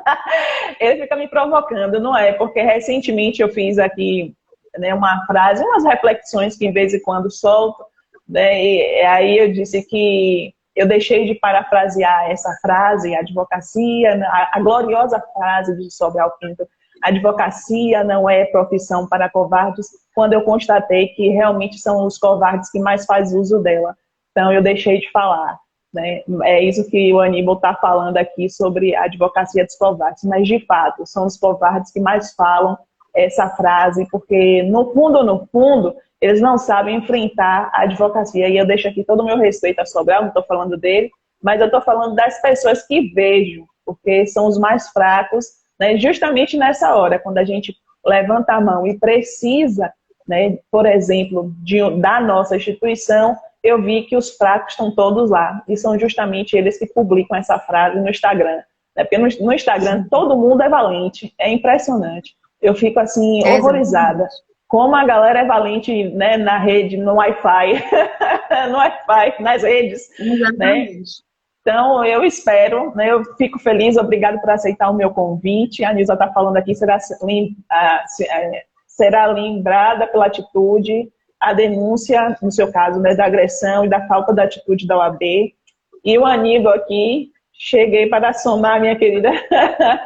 Ele fica me provocando, não é? Porque recentemente eu fiz aqui, né, uma frase, umas reflexões que de vez em quando solto, né? E aí eu disse que eu deixei de parafrasear essa frase, advocacia, a gloriosa frase de Sobral Pinto, advocacia não é profissão para covardes, quando eu constatei que realmente são os covardes que mais fazem uso dela. Então, eu deixei de falar, né? É isso que o Aníbal está falando aqui sobre a advocacia dos covardes. Mas, de fato, são os covardes que mais falam essa frase, porque, no fundo, eles não sabem enfrentar a advocacia. E eu deixo aqui todo o meu respeito a Sobral, não estou falando dele, mas eu estou falando das pessoas que vejo, porque são os mais fracos, né? Justamente nessa hora, quando a gente levanta a mão e precisa, né, por exemplo, da nossa instituição, eu vi que os fracos estão todos lá. E são justamente eles que publicam essa frase no Instagram. Né? Porque no Instagram todo mundo é valente. É impressionante. Eu fico assim, horrorizada. Como a galera é valente, né, na rede, no Wi-Fi, no Wi-Fi, nas redes. Exatamente. Né? Então, eu espero, né, eu fico feliz, obrigado por aceitar o meu convite. A Nilza está falando aqui, será lembrada pela atitude, a denúncia, no seu caso, né, da agressão e da falta de atitude da OAB. E o Aníbal aqui, cheguei para somar, minha querida,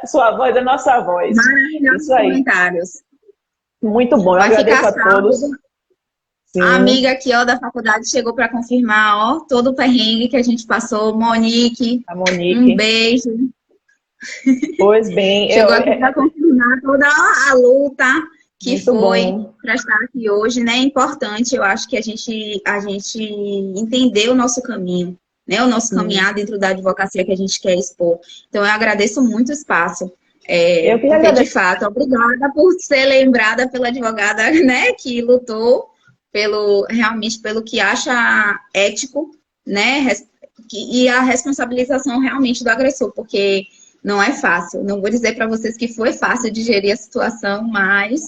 sua voz é nossa voz. Maravilhosos comentários. Muito bom, eu agradeço a todos. Sim. A amiga aqui, ó, da faculdade chegou para confirmar, ó, todo o perrengue que a gente passou. Monique, um beijo. Pois bem. Chegou aqui para confirmar toda a luta que muito foi para estar aqui hoje, né? É importante, eu acho que a gente entender o nosso caminho, né? O nosso caminhar dentro da advocacia que a gente quer expor. Então, eu agradeço muito o espaço. Porque, de fato, obrigada por ser lembrada pela advogada, né? Que lutou realmente pelo que acha ético, né? E a responsabilização realmente do agressor, porque não é fácil. Não vou dizer para vocês que foi fácil digerir a situação, mas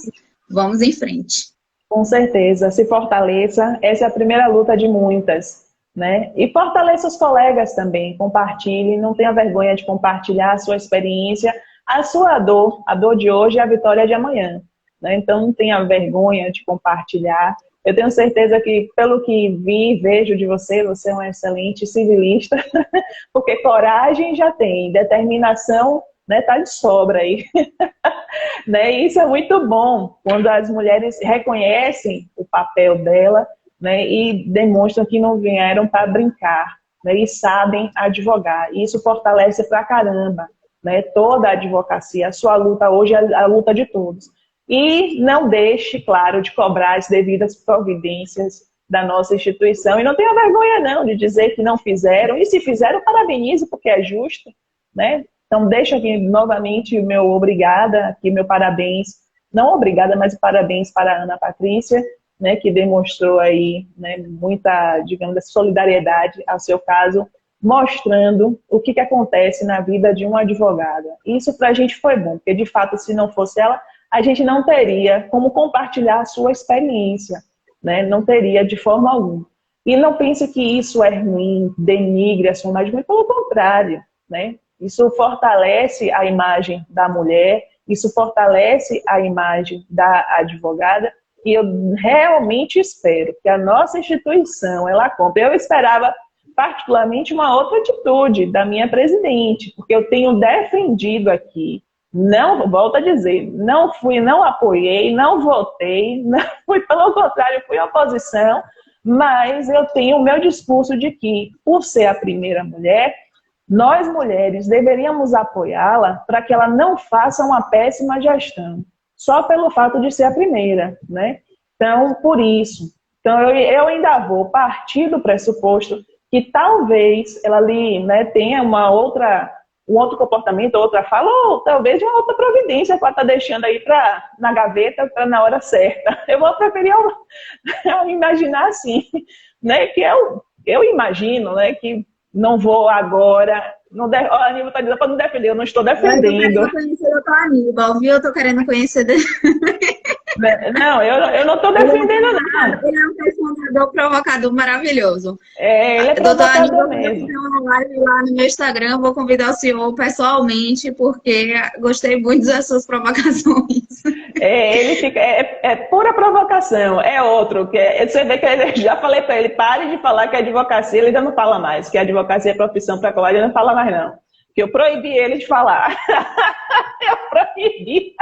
vamos em frente. Com certeza, se fortaleça. Essa é a primeira luta de muitas, né? E fortaleça os colegas também, compartilhe, não tenha vergonha de compartilhar a sua experiência, a sua dor. A dor de hoje é a vitória de amanhã, né? Então não tenha vergonha de compartilhar. Eu tenho certeza que, pelo que vi e vejo de você, você é um excelente civilista, porque coragem já tem, determinação, né, tá de sobra aí. Né? E isso é muito bom, quando as mulheres reconhecem o papel dela, né, e demonstram que não vieram para brincar, né, e sabem advogar. E isso fortalece pra caramba, né, toda a advocacia. A sua luta hoje é a luta de todos. E não deixe, claro, de cobrar as devidas providências da nossa instituição. E não tenha vergonha, não, de dizer que não fizeram. E se fizeram, parabenizo, porque é justo, né? Então, deixo aqui novamente o meu obrigada, aqui meu parabéns. Não obrigada, mas parabéns para a Ana Patrícia, né, que demonstrou aí, né, muita, digamos, solidariedade ao seu caso, mostrando o que acontece na vida de uma advogada. Isso para a gente foi bom, porque, de fato, se não fosse ela, a gente não teria como compartilhar a sua experiência, né? Não teria de forma alguma. E não pense que isso é ruim, denigre a sua imagem, mas pelo contrário, né? Isso fortalece a imagem da mulher, isso fortalece a imagem da advogada, e eu realmente espero que a nossa instituição, ela compre. Eu esperava particularmente uma outra atitude da minha presidente, porque eu tenho defendido aqui. Não, volto a dizer, não apoiei, não votei, não fui, pelo contrário, fui oposição, mas eu tenho o meu discurso de que, por ser a primeira mulher, nós mulheres deveríamos apoiá-la para que ela não faça uma péssima gestão, só pelo fato de ser a primeira, né? Então, por isso. Então, eu ainda vou partir do pressuposto que talvez ela ali, né, tenha um outro comportamento, outra fala, ou talvez uma outra providência que ela está deixando aí na gaveta para na hora certa. Eu vou preferir imaginar assim, né? Que eu imagino, né, que não vou agora. A Aníbal está dizendo para não defender, eu não estou defendendo. Eu estou querendo conhecer o Aníbal, viu? Eu estou querendo conhecer dele. Não, eu não estou defendendo, não. Ele é um pesquisador provocador maravilhoso. Ele é Doutor provocador Aníbal, quando eu mesmo. fizer uma live lá no meu Instagram, eu vou convidar o senhor pessoalmente, porque gostei muito das suas provocações. Ele fica, é pura provocação. É outro. Você vê que eu já falei para ele, pare de falar que é advocacia, ele ainda não fala mais, que a advocacia é profissão para colar, ele não fala mais, não. Que eu proibi ele de falar. Eu proibi.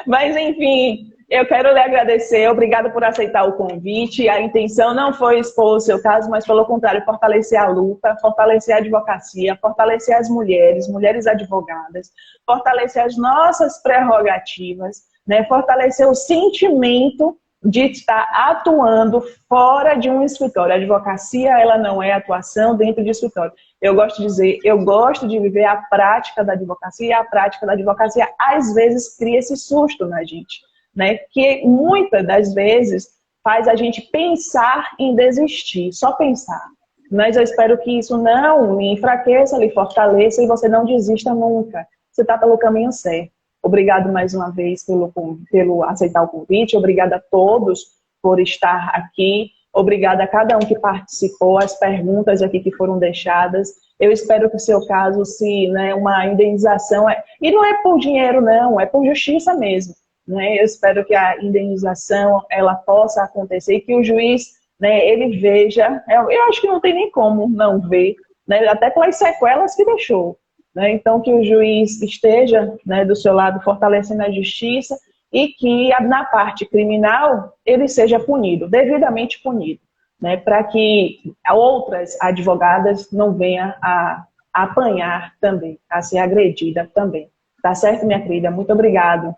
Mas, enfim, eu quero lhe agradecer. Obrigada por aceitar o convite. A intenção não foi expor o seu caso, mas, pelo contrário, fortalecer a luta, fortalecer a advocacia, fortalecer as mulheres, mulheres advogadas, fortalecer as nossas prerrogativas, né? Fortalecer o sentimento de estar atuando fora de um escritório. A advocacia, ela não é atuação dentro de escritório. Eu gosto de dizer, eu gosto de viver a prática da advocacia, e a prática da advocacia às vezes cria esse susto na gente, né? Que muitas das vezes faz a gente pensar em desistir, só pensar. Mas eu espero que isso não lhe enfraqueça, lhe fortaleça e você não desista nunca. Você está pelo caminho certo. Obrigado mais uma vez pelo aceitar o convite, obrigada a todos por estar aqui. Obrigada a cada um que participou, as perguntas aqui que foram deixadas. Eu espero que o seu caso, se, né, uma indenização, e não é por dinheiro não, é por justiça mesmo. Né? Eu espero que a indenização ela possa acontecer e que o juiz, né, ele veja, eu acho que não tem nem como não ver, né, até pelas sequelas que deixou. Né? Então que o juiz esteja, né, do seu lado fortalecendo a justiça e que na parte criminal ele seja punido, devidamente punido, né, para que outras advogadas não venham a apanhar também, a ser agredida também. Tá certo, minha querida? Muito obrigado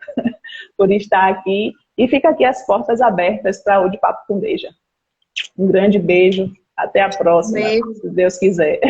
por estar aqui e fica aqui as portas abertas para o De Papo com Deja. Um grande beijo, até a próxima, Beijo. se Deus quiser.